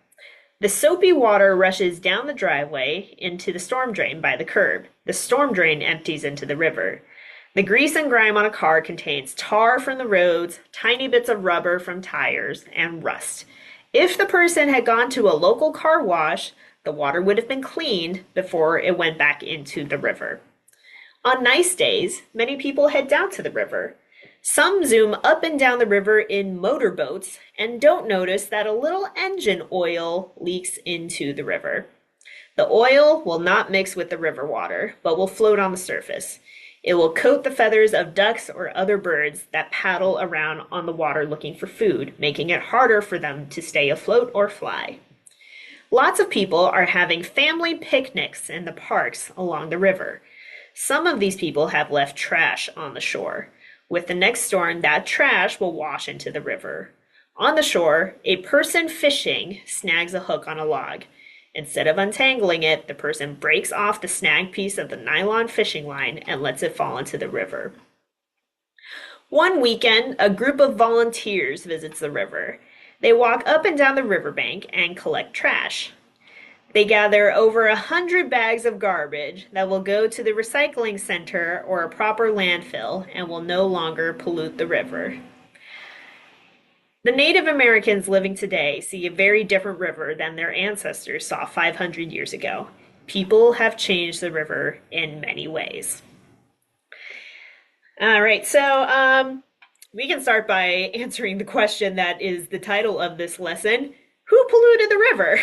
The soapy water rushes down the driveway into the storm drain by the curb. The storm drain empties into the river. The grease and grime on a car contains tar from the roads, tiny bits of rubber from tires, and rust. If the person had gone to a local car wash, the water would have been cleaned before it went back into the river. On nice days, many people head down to the river. Some zoom up and down the river in motorboats and don't notice that a little engine oil leaks into the river. The oil will not mix with the river water, but will float on the surface. It will coat the feathers of ducks or other birds that paddle around on the water looking for food, making it harder for them to stay afloat or fly. Lots of people are having family picnics in the parks along the river. Some of these people have left trash on the shore. With the next storm, that trash will wash into the river. On the shore, a person fishing snags a hook on a log. Instead of untangling it, the person breaks off the snagged piece of the nylon fishing line and lets it fall into the river. One weekend, a group of volunteers visits the river. They walk up and down the riverbank and collect trash. They gather over 100 bags of garbage that will go to the recycling center or a proper landfill and will no longer pollute the river. The Native Americans living today see a very different river than their ancestors saw 500 years ago. People have changed the river in many ways. All right, so we can start by answering the question that is the title of this lesson. Who polluted the river?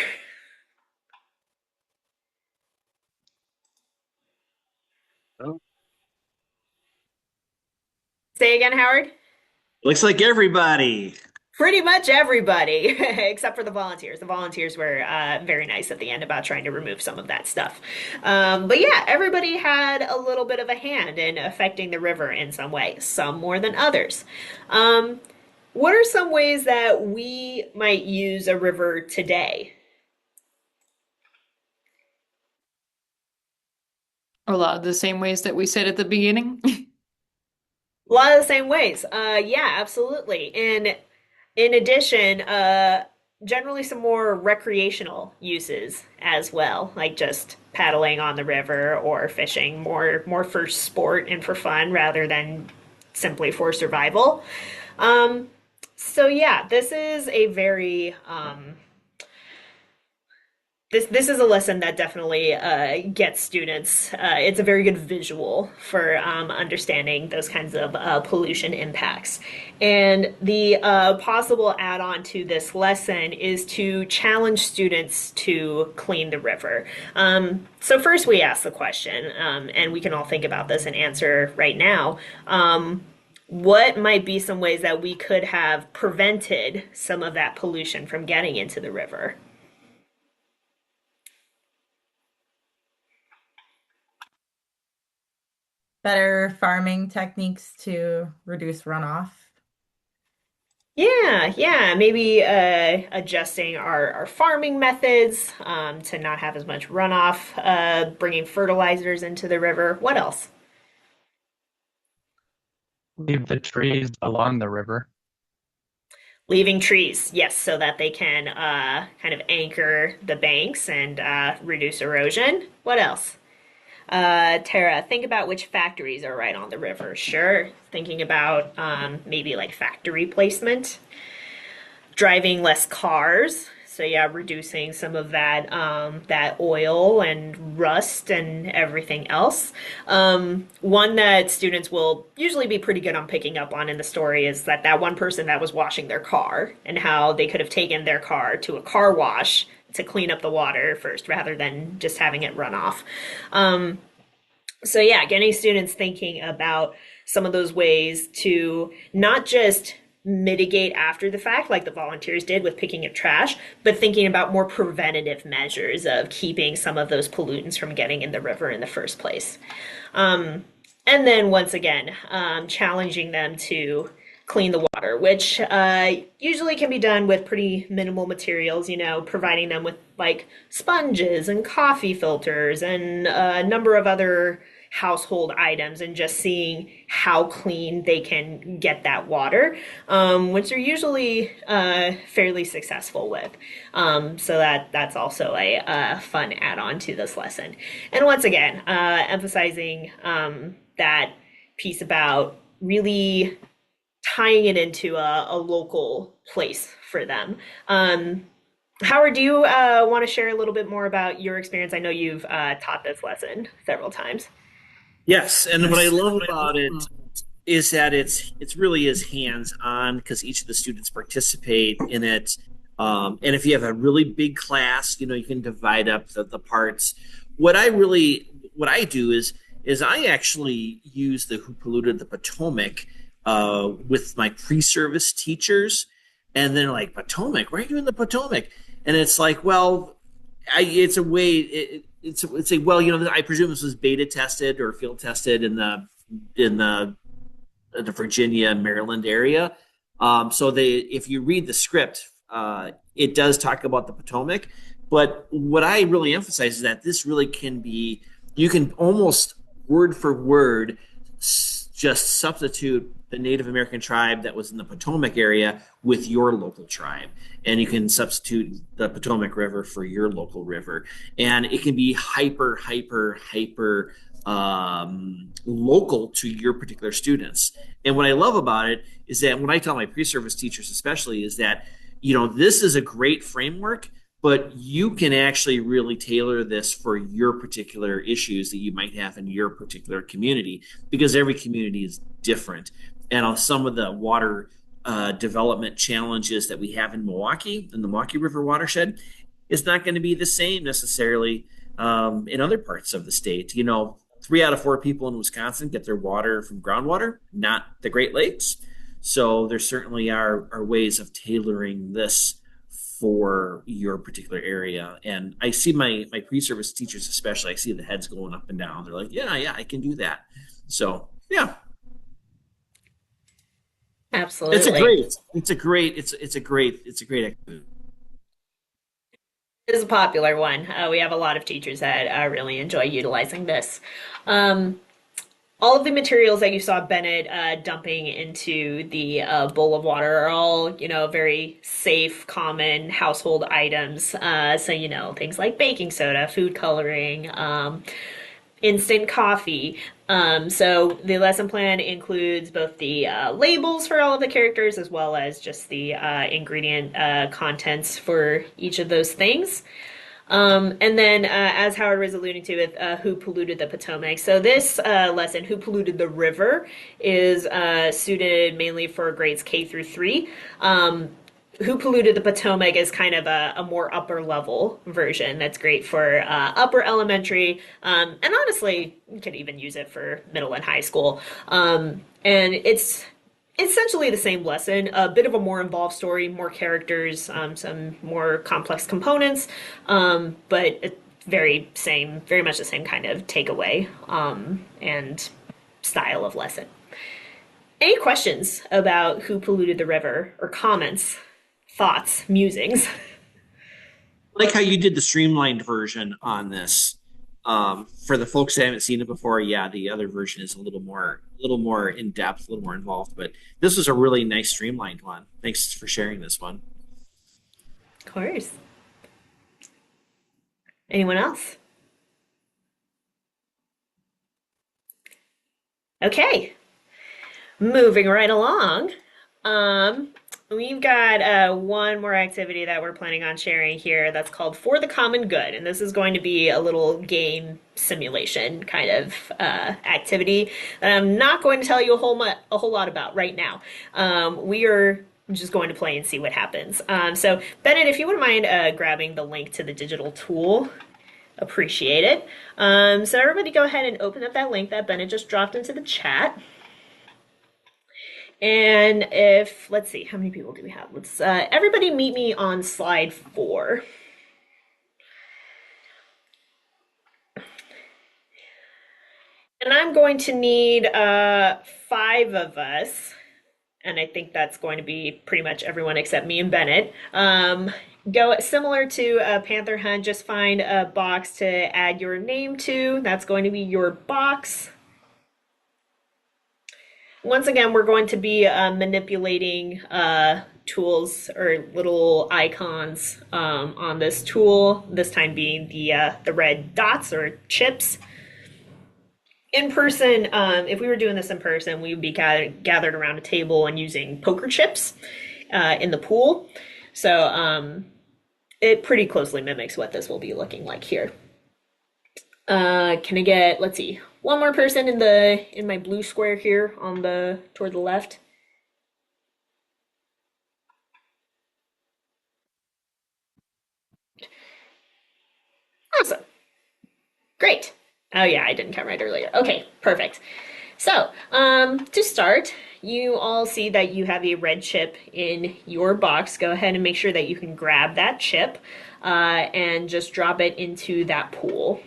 Oh. Say again, Howard? Looks like everybody. Pretty much everybody, except for the volunteers. The volunteers were very nice at the end about trying to remove some of that stuff. But yeah, everybody had a little bit of a hand in affecting the river in some way, some more than others. What are some ways that we might use a river today? A lot of the same ways that we said at the beginning. A lot of the same ways. Yeah, absolutely. And in addition, generally some more recreational uses as well, like just paddling on the river or fishing, more for sport and for fun rather than simply for survival. Um, so yeah, this is a very this is a lesson that definitely gets students. It's a very good visual for understanding those kinds of pollution impacts. And the possible add-on to this lesson is to challenge students to clean the river. So first we ask the question, and we can all think about this and answer right now. What might be some ways that we could have prevented some of that pollution from getting into the river? better farming techniques to reduce runoff? Yeah, yeah, maybe adjusting our farming methods to not have as much runoff, bringing fertilizers into the river. What else? Leave the trees along the river. Leaving trees, yes, so that they can kind of anchor the banks and reduce erosion. What else? Tara, think about which factories are right on the river. Sure. Thinking about maybe like factory placement, driving less cars. So yeah, reducing some of that oil and rust and everything else. One that students will usually be pretty good on picking up on in the story is that one person that was washing their car and how they could have taken their car to a car wash to clean up the water first rather than just having it run off. So yeah, getting students thinking about some of those ways to not just mitigate after the fact, like the volunteers did with picking up trash, but thinking about more preventative measures of keeping some of those pollutants from getting in the river in the first place. And then once again, challenging them to clean the water, which usually can be done with pretty minimal materials, providing them with like sponges and coffee filters and a number of other household items and just seeing how clean they can get that water, which they're usually fairly successful with. So that's also a fun add-on to this lesson. And once again, emphasizing that piece about really tying it into a local place for them. Howard, do you want to share a little bit more about your experience? I know you've taught this lesson several times. Yes, and what I love about it is that it's really is hands on because each of the students participate in it. And if you have a really big class, you can divide up the parts. What I do is I actually use the Who Polluted the Potomac with my pre-service teachers, and then like Potomac, why are you in the Potomac? And it's like, well, it's a way. It's a well, I presume this was beta tested or field tested in the Virginia Maryland area. So if you read the script, it does talk about the Potomac. But what I really emphasize is that this really can be, you can almost word for word just substitute the Native American tribe that was in the Potomac area with your local tribe. And you can substitute the Potomac River for your local river. And it can be hyper, hyper, hyper local to your particular students. And what I love about it is that when I tell my pre-service teachers especially is that, this is a great framework, but you can actually really tailor this for your particular issues that you might have in your particular community because every community is different. And some of the water development challenges that we have in Milwaukee, in the Milwaukee River watershed, is not going to be the same necessarily in other parts of the state. 3 out of 4 people in Wisconsin get their water from groundwater, not the Great Lakes. So there certainly are ways of tailoring this for your particular area. And I see my pre-service teachers, especially, I see the heads going up and down. They're like, yeah, I can do that. So yeah, Absolutely. it's a great activity. It is a popular one. We have a lot of teachers that really enjoy utilizing this. Um, all of the materials that you saw Bennett dumping into the bowl of water are all, very safe, common household items. So, things like baking soda, food coloring, instant coffee. So the lesson plan includes both the labels for all of the characters as well as just the ingredient contents for each of those things. And then, as Howard was alluding to, with Who Polluted the Potomac. So, this lesson, Who Polluted the River, is suited mainly for grades K through 3. Who Polluted the Potomac is kind of a more upper level version that's great for upper elementary. And honestly, you could even use it for middle and high school. And it's essentially the same lesson, a bit of a more involved story, more characters, some more complex components, but very much the same kind of takeaway. And style of lesson. Any questions about who polluted the river, or comments, thoughts, musings? I like how you did the streamlined version on this. For the folks that haven't seen it before, yeah, the other version is a little more in depth, a little more involved. But this was a really nice streamlined one. Thanks for sharing this one. Of course. Anyone else? Okay, moving right along. Um, we've got one more activity that we're planning on sharing here that's called For the Common Good. And this is going to be a little game simulation kind of activity that I'm not going to tell you a whole lot about right now. We are just going to play and see what happens. So, Bennett, if you wouldn't mind grabbing the link to the digital tool, appreciate it. So everybody go ahead and open up that link that Bennett just dropped into the chat. And if, let's see, how many people do we have? Let's everybody meet me on slide 4. And I'm going to need 5 of us, and I think that's going to be pretty much everyone except me and Bennett. Go similar to a Panther Hunt, just find a box to add your name to. That's going to be your box. Once again, we're going to be manipulating tools or little icons on this tool, this time being the red dots or chips. In person, if we were doing this in person, we would be gathered around a table and using poker chips in the pool. So it pretty closely mimics what this will be looking like here. Can I get, let's see, one more person in my blue square here on toward the left? Awesome. Great. Oh yeah, I didn't come right earlier. Okay, perfect. So, to start, you all see that you have a red chip in your box. Go ahead and make sure that you can grab that chip and just drop it into that pool.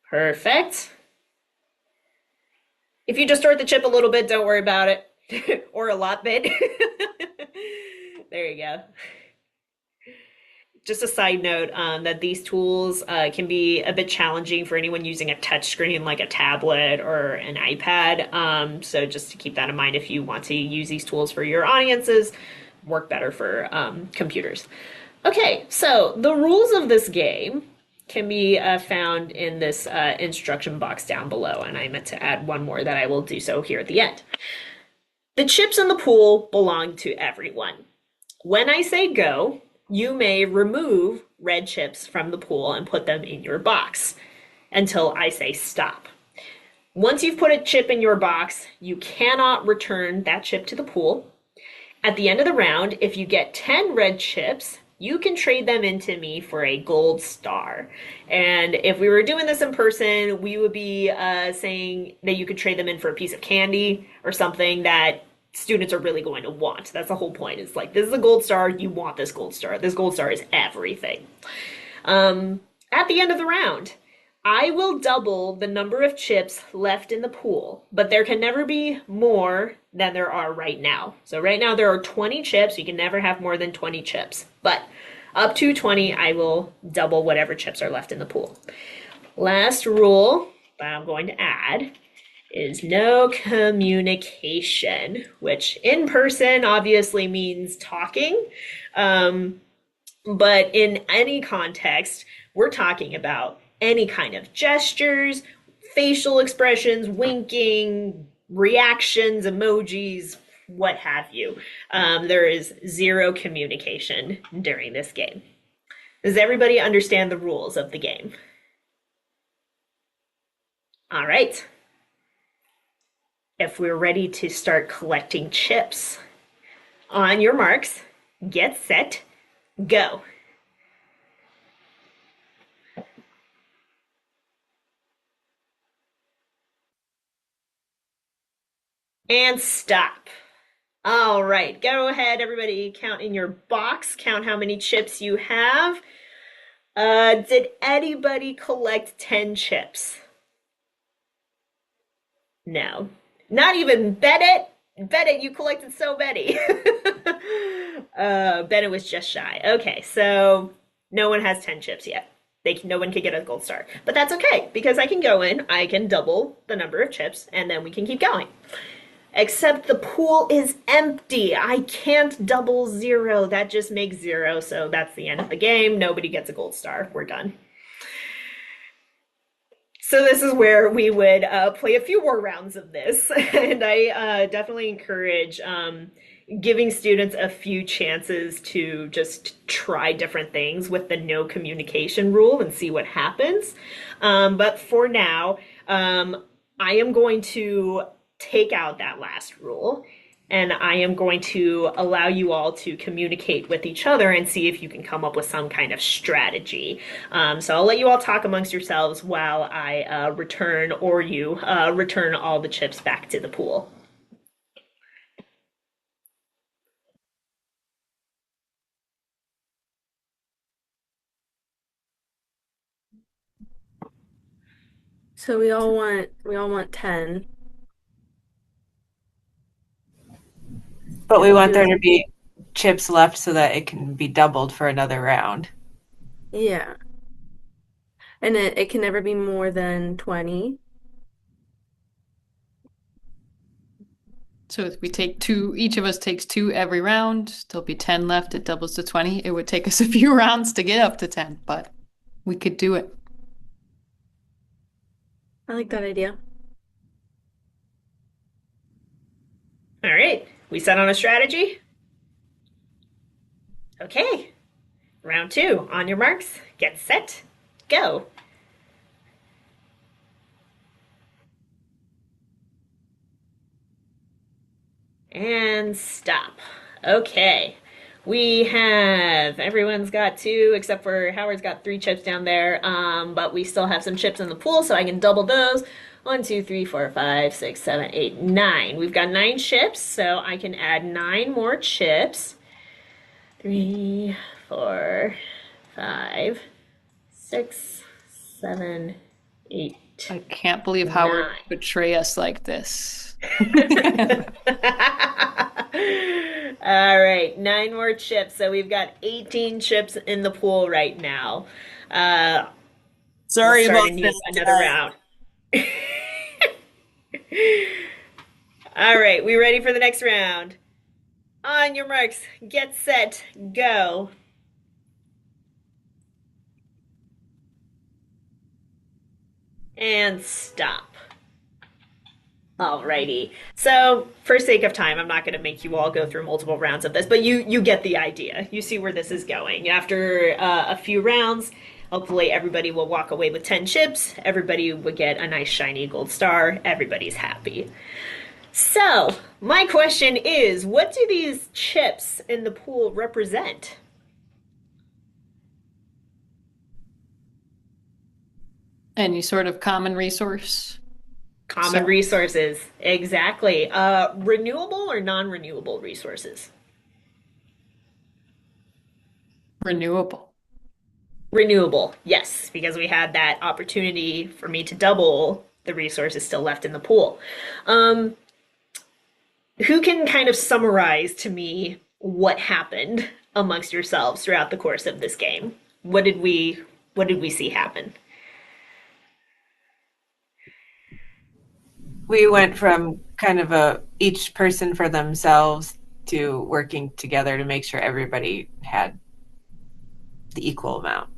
Perfect. If you distort the chip a little bit, don't worry about it. Or a lot bit. There you go. Just a side note that these tools can be a bit challenging for anyone using a touch screen like a tablet or an iPad. So just to keep that in mind if you want to use these tools for your audiences, work better for computers. Okay, so the rules of this game can be found in this instruction box down below, and I meant to add one more that I will do so here at the end. The chips in the pool belong to everyone. When I say go, you may remove red chips from the pool and put them in your box until I say stop. Once you've put a chip in your box, you cannot return that chip to the pool. At the end of the round, if you get 10 red chips, you can trade them into me for a gold star. And if we were doing this in person, we would be saying that you could trade them in for a piece of candy or something that students are really going to want. That's the whole point. It's like, this is a gold star, you want this gold star. This gold star is everything. At the end of the round, I will double the number of chips left in the pool, but there can never be more than there are right now. So right now there are 20 chips. You can never have more than 20 chips, but up to 20, I will double whatever chips are left in the pool. Last rule that I'm going to add is no communication, which in person obviously means talking. But in any context, we're talking about any kind of gestures, facial expressions, winking, reactions, emojis, what have you. There is zero communication during this game. Does everybody understand the rules of the game? All right. If we're ready to start collecting chips, on your marks, get set, go. And stop. All right, go ahead, everybody, count in your box, count how many chips you have. Did anybody collect 10 chips? No, not even Bennett. Bennett, you collected so many. Bennett was just shy. Okay, so no one has 10 chips yet. No one can get a gold star, but that's okay because I can go in, I can double the number of chips, and then we can keep going. Except the pool is empty. I can't double zero. That just makes zero, so that's the end of the game. Nobody gets a gold star. We're done. So this is where we would play a few more rounds of this, and I definitely encourage giving students a few chances to just try different things with the no communication rule and see what happens. But for now, I am going to take out that last rule and I am going to allow you all to communicate with each other and see if you can come up with some kind of strategy. So I'll let you all talk amongst yourselves while I return, or you return all the chips back to the pool. So we all want 10. But we And a want few there of to them. be chips left so that it can be doubled for another round. Yeah. And it can never be more than 20. So if we take two, each of us takes two every round, there'll be 10 left. It doubles to 20. It would take us a few rounds to get up to 10, but we could do it. I like that idea. All right, we set on a strategy. Okay, round two. On your marks, get set, go. And stop. Okay. We have everyone's got two, except for Howard's got three chips down there. But we still have some chips in the pool, so I can double those. 1, 2, 3, 4, 5, 6, 7, 8, 9. We've got 9 chips, so I can add 9 more chips. 3, 4, 5, 6, 7, 8. I can't believe Howard would betray us like this. All right, 9 more chips. So we've got 18 chips in the pool right now. Sorry we'll start about a new that. another round. All right, we ready for the next round? On your marks, get set, go. And stop. Alrighty. So, for sake of time, I'm not going to make you all go through multiple rounds of this, but you get the idea. You see where this is going. After a few rounds, hopefully everybody will walk away with 10 chips. Everybody would get a nice shiny gold star. Everybody's happy. So, my question is, what do these chips in the pool represent? Any sort of common resource? Common resources. Exactly. Renewable or non-renewable resources? Renewable. Renewable, yes, because we had that opportunity for me to double the resources still left in the pool. Who can kind of summarize to me what happened amongst yourselves throughout the course of this game? What did we see happen? We went from kind of each person for themselves to working together to make sure everybody had the equal amount.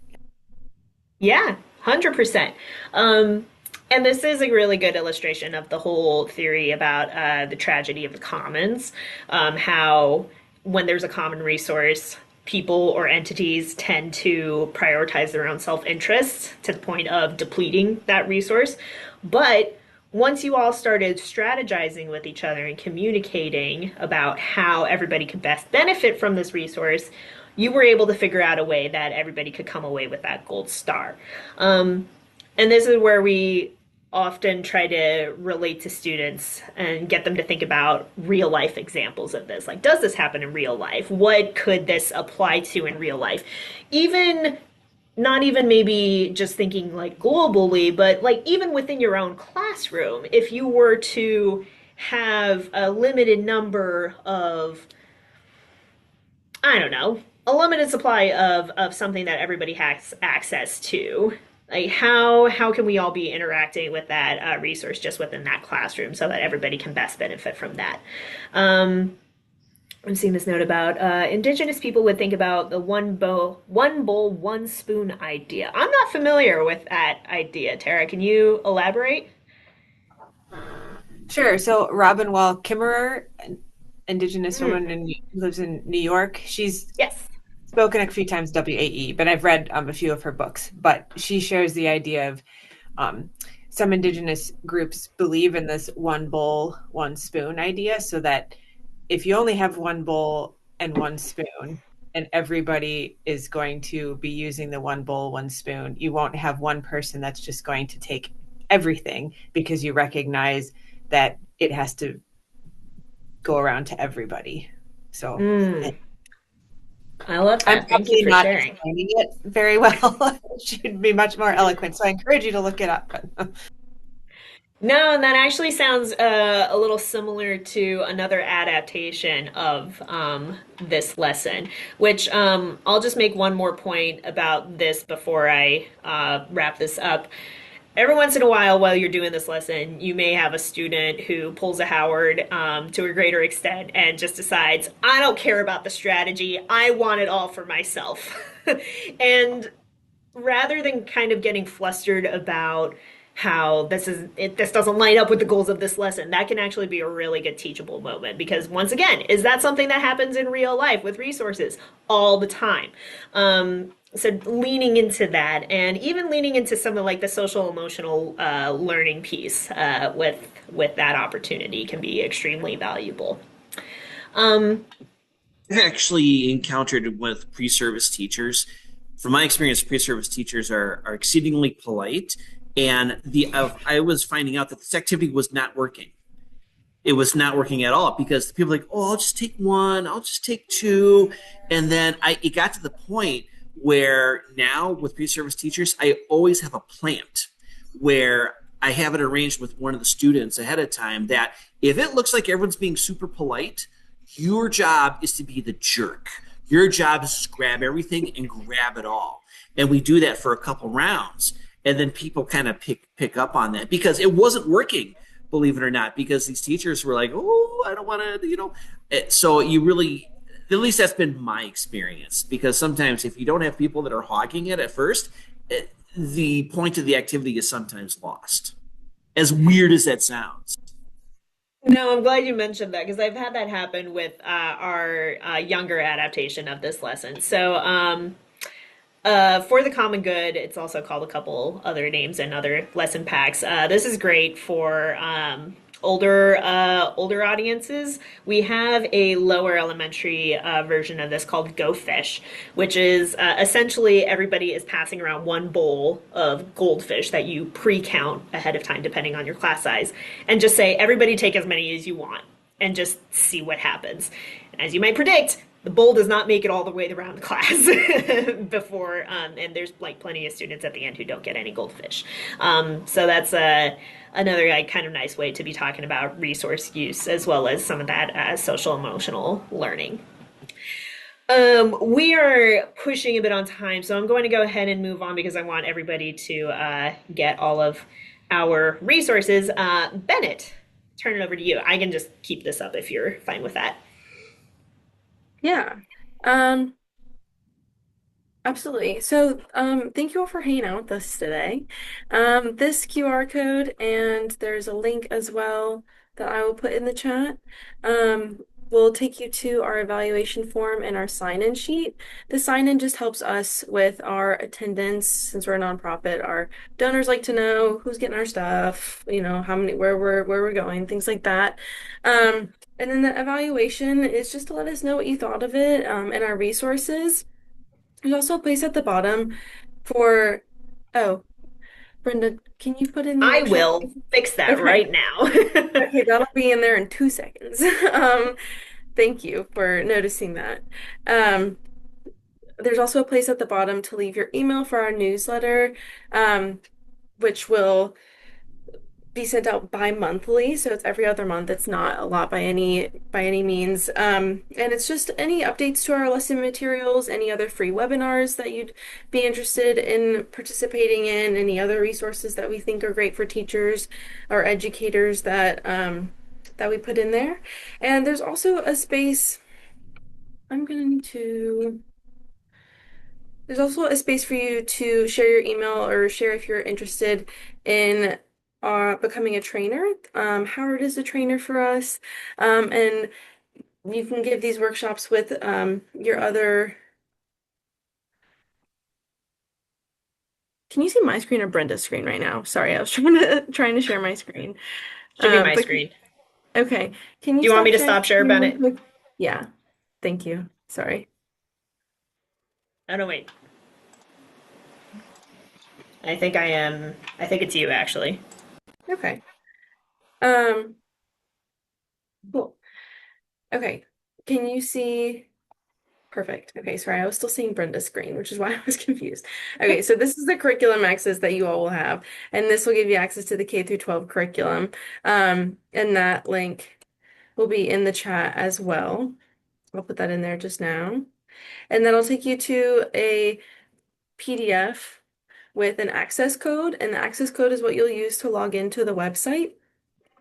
Yeah, 100%. And this is a really good illustration of the whole theory about the tragedy of the commons, how when there's a common resource, people or entities tend to prioritize their own self-interest to the point of depleting that resource. But once you all started strategizing with each other and communicating about how everybody could best benefit from this resource, you were able to figure out a way that everybody could come away with that gold star. And this is where we often try to relate to students and get them to think about real life examples of this. Like, does this happen in real life? What could this apply to in real life? Even not even maybe just thinking like globally, but like even within your own classroom, if you were to have a limited number of, I don't know, a limited supply of something that everybody has access to. Like how can we all be interacting with that resource just within that classroom so that everybody can best benefit from that? Um, I'm seeing this note about indigenous people would think about the one bowl, one spoon idea. I'm not familiar with that idea. Tara, can you elaborate? Sure. So Robin Wall Kimmerer, an Indigenous Mm, woman who lives in New York, she's yes. spoken a few times WAE, but I've read a few of her books. But she shares the idea of um, some Indigenous groups believe in this one bowl, one spoon idea, so that if you only have one bowl and one spoon, and everybody is going to be using the one bowl, one spoon, you won't have one person that's just going to take everything because you recognize that it has to go around to everybody. So Mm, I love I'm that. Thank you probably for not sharing. explaining it very well. Should be much more eloquent. So I encourage you to look it up. No, and that actually sounds a little similar to another adaptation of this lesson, which I'll just make one more point about this before I wrap this up. Every once in a while you're doing this lesson, you may have a student who pulls a Howard to a greater extent and just decides, I don't care about the strategy, I want it all for myself. And rather than kind of getting flustered about how this doesn't line up with the goals of this lesson, that can actually be a really good teachable moment, because once again, is that something that happens in real life with resources all the time? So leaning into that, and even leaning into some of like the social emotional learning piece with that opportunity can be extremely valuable. um, I've actually encountered with pre-service teachers. From my experience, pre-service teachers are exceedingly polite, and I was finding out that this activity was not working. It was not working at all because the people were like, oh, I'll just take one, I'll just take two, and then it got to the point where now with pre-service teachers, I always have a plant where I have it arranged with one of the students ahead of time that if it looks like everyone's being super polite, your job is to be the jerk. Your job is to grab everything and grab it all. And we do that for a couple rounds. And then people kind of pick up on that because it wasn't working, believe it or not, because these teachers were like, oh, I don't want to, So you really, at least that's been my experience, because sometimes if you don't have people that are hogging it at first, the point of the activity is sometimes lost. As weird as that sounds. No, I'm glad you mentioned that because I've had that happen with our younger adaptation of this lesson. So, for the common good, it's also called a couple other names and other lesson packs. This is great for older audiences. We have a lower elementary version of this called Go Fish, which is essentially everybody is passing around one bowl of goldfish that you pre-count ahead of time depending on your class size, and just say everybody take as many as you want and just see what happens. As you might predict, the bowl does not make it all the way around the class before, and there's like plenty of students at the end who don't get any goldfish. So that's another like kind of nice way to be talking about resource use as well as some of that social emotional learning. We are pushing a bit on time, so I'm going to go ahead and move on because I want everybody to get all of our resources. Bennett, turn it over to you. I can just keep this up if you're fine with that. Yeah. Um, Absolutely. So, thank you all for hanging out with us today. This QR code and there's a link as well that I will put in the chat. Will take you to our evaluation form and our sign-in sheet. The sign-in just helps us with our attendance since we're a nonprofit. Our donors like to know who's getting our stuff, how many, where we're going, things like that. And then the evaluation is just to let us know what you thought of it, and our resources. There's also a place at the bottom for, oh, Brenda, can you put in the I workshop? will fix that Okay. right now. Okay, that'll be in there in 2 seconds. Thank you for noticing that. Um, there's also a place at the bottom to leave your email for our newsletter, which will be sent out bi-monthly, so it's every other month. It's not a lot by any means. And it's just any updates to our lesson materials, any other free webinars that you'd be interested in participating in, any other resources that we think are great for teachers or educators that we put in there. And there's also a space. I'm going to There's also a space for you to share your email or share if you're interested in becoming a trainer. Howard is a trainer for us, and you can give these workshops with your other. Can you see my screen or Brenda's screen right now? Sorry, I was trying to share my screen. Should be my But screen. okay, can Do you you want stop me to sharing stop share, your screen real Bennett? quick? Yeah, thank you. Sorry. Oh no, wait. I think I am. I think it's you actually. Okay. Um, cool. Okay. Can you see? Perfect. Okay, sorry, I was still seeing Brenda's screen, which is why I was confused. Okay, so this is the curriculum access that you all will have, and this will give you access to the K through 12 curriculum. And that link will be in the chat as well. I'll put that in there just now. And that'll take you to a PDF with an access code, and the access code is what you'll use to log into the website.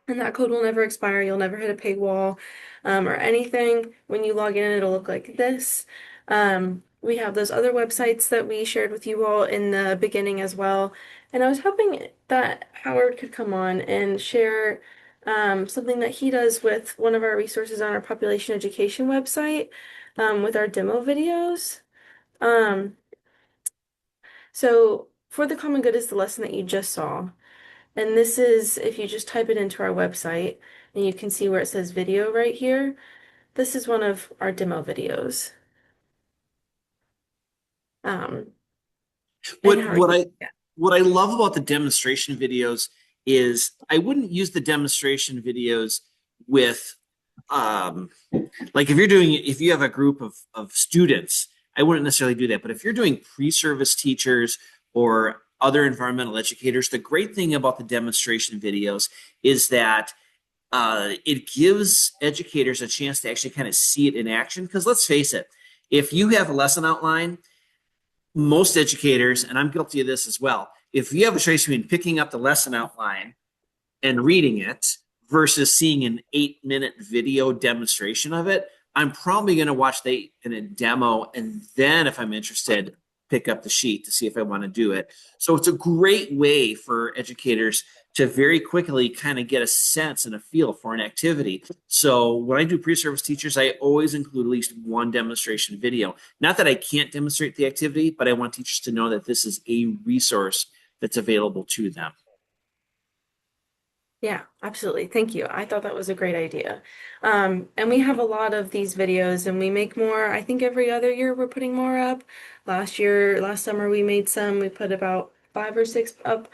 And that code will never expire. You'll never hit a paywall or anything. When you log in, it'll look like this. We have those other websites that we shared with you all in the beginning as well. And I was hoping that Howard could come on and share something that he does with one of our resources on our population education website with our demo videos. Um, so for the common good is the lesson that you just saw. And this is, if you just type it into our website, and you can see where it says video right here, this is one of our demo videos. And What how are what you? I Yeah. what I love about the demonstration videos is I wouldn't use the demonstration videos with um, like if you have a group of students, I wouldn't necessarily do that. But if you're doing pre-service teachers or other environmental educators, the great thing about the demonstration videos is that it gives educators a chance to actually kind of see it in action. Because let's face it, if you have a lesson outline, most educators, and I'm guilty of this as well, if you have a choice between picking up the lesson outline and reading it versus seeing an 8-minute video demonstration of it, I'm probably going to watch the 8-minute demo. And then if I'm interested, pick up the sheet to see if I want to do it. So it's a great way for educators to very quickly kind of get a sense and a feel for an activity. So when I do pre-service teachers, I always include at least one demonstration video. Not that I can't demonstrate the activity, but I want teachers to know that this is a resource that's available to them. Yeah, absolutely. Thank you. I thought that was a great idea. And we have a lot of these videos and we make more. I think every other year we're putting more up. Last summer we made some. We put about 5 or 6 up.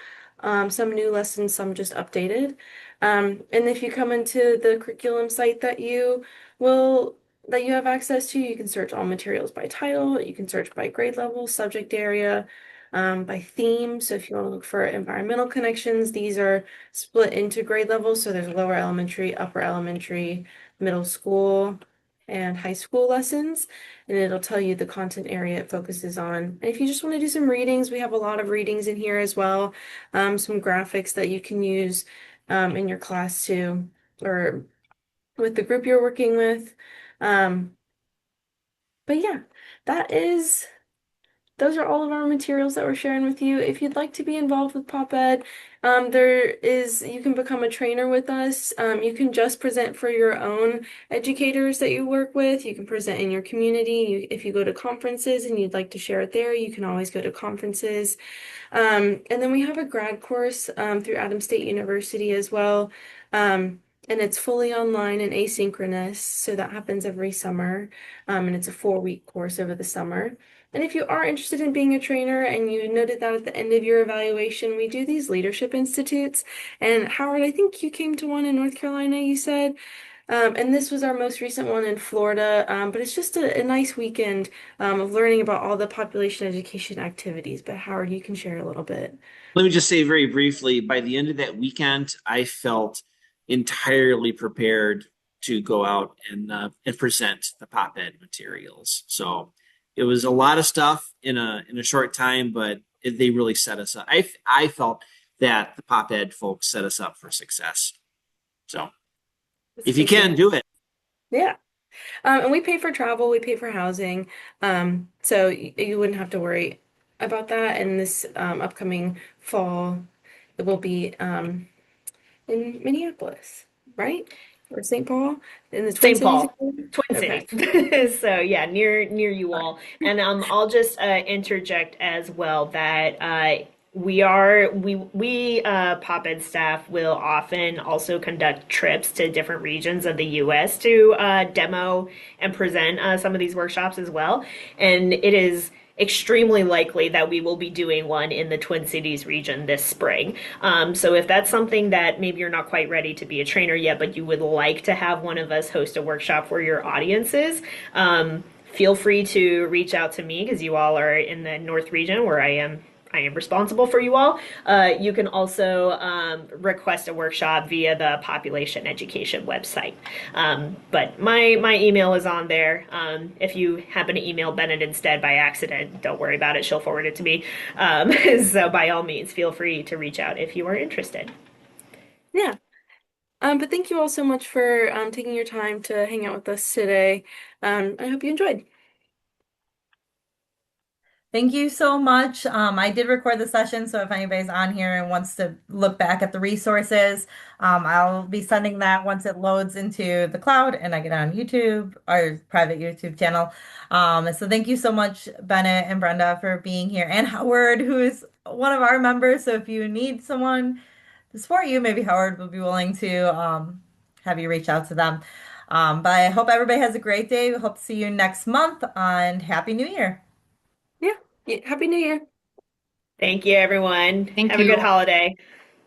Some new lessons, some just updated. And if you come into the curriculum site will that you have access to, you can search all materials by title, you can search by grade level, subject area, by theme. So if you want to look for environmental connections, these are split into grade levels. So there's lower elementary, upper elementary, middle school, and high school lessons. And it'll tell you the content area it focuses on. And if you just want to do some readings, we have a lot of readings in here as well. Some graphics that you can use in your class too, or with the group you're working with. Um, but yeah, that is those are all of our materials that we're sharing with you. If you'd like to be involved with Pop Ed, you can become a trainer with us. You can just present for your own educators that you work with. You can present in your community. If you go to conferences and you'd like to share it there, you can always go to conferences. And then we have a grad course through Adams State University as well. And it's fully online and asynchronous, so that happens every summer. And it's a 4-week course over the summer. And if you are interested in being a trainer and you noted that at the end of your evaluation, we do these leadership institutes. And Howard, I think you came to one in North Carolina, you said. And this was our most recent one in Florida, but it's just a nice weekend of learning about all the population education activities. But Howard, you can share a little bit. Let me just say very briefly, by the end of that weekend, I felt entirely prepared to go out and present the pop ed materials. So it was a lot of stuff in a short time, but they really set us up. I felt that the pop ed folks set us up for success. So It's if you great to can hear. do it. Yeah. And we pay for travel, we pay for housing, so you wouldn't have to worry about that. And this upcoming fall, it will be in Minneapolis, right? Or St. Paul in the Twin St. Cities Paul, again? Twin Okay. Cities. So yeah, near you All right. all. And I'll just interject as well that we pop ed staff will often also conduct trips to different regions of the U.S. to demo and present some of these workshops as well. And it is extremely likely that we will be doing one in the Twin Cities region this spring. So if that's something that maybe you're not quite ready to be a trainer yet, but you would like to have one of us host a workshop for your audiences, feel free to reach out to me because you all are in the North region where I am responsible for you all. You can also request a workshop via the population education website. But my email is on there. If you happen to email Bennett instead by accident, don't worry about it. She'll forward it to me. So by all means, feel free to reach out if you are interested. Yeah. But thank you all so much for taking your time to hang out with us today. I hope you enjoyed. Thank you so much. I did record the session, so if anybody's on here and wants to look back at the resources, I'll be sending that once it loads into the cloud and I get on YouTube, our private YouTube channel. So thank you so much, Bennett and Brenda, for being here, and Howard, who is one of our members. So if you need someone to support you, maybe Howard will be willing to have you reach out to them. But I hope everybody has a great day. We hope to see you next month, and Happy New Year. Yeah. Yeah. Happy New Year. Thank you, everyone. Thank Have a good you. holiday.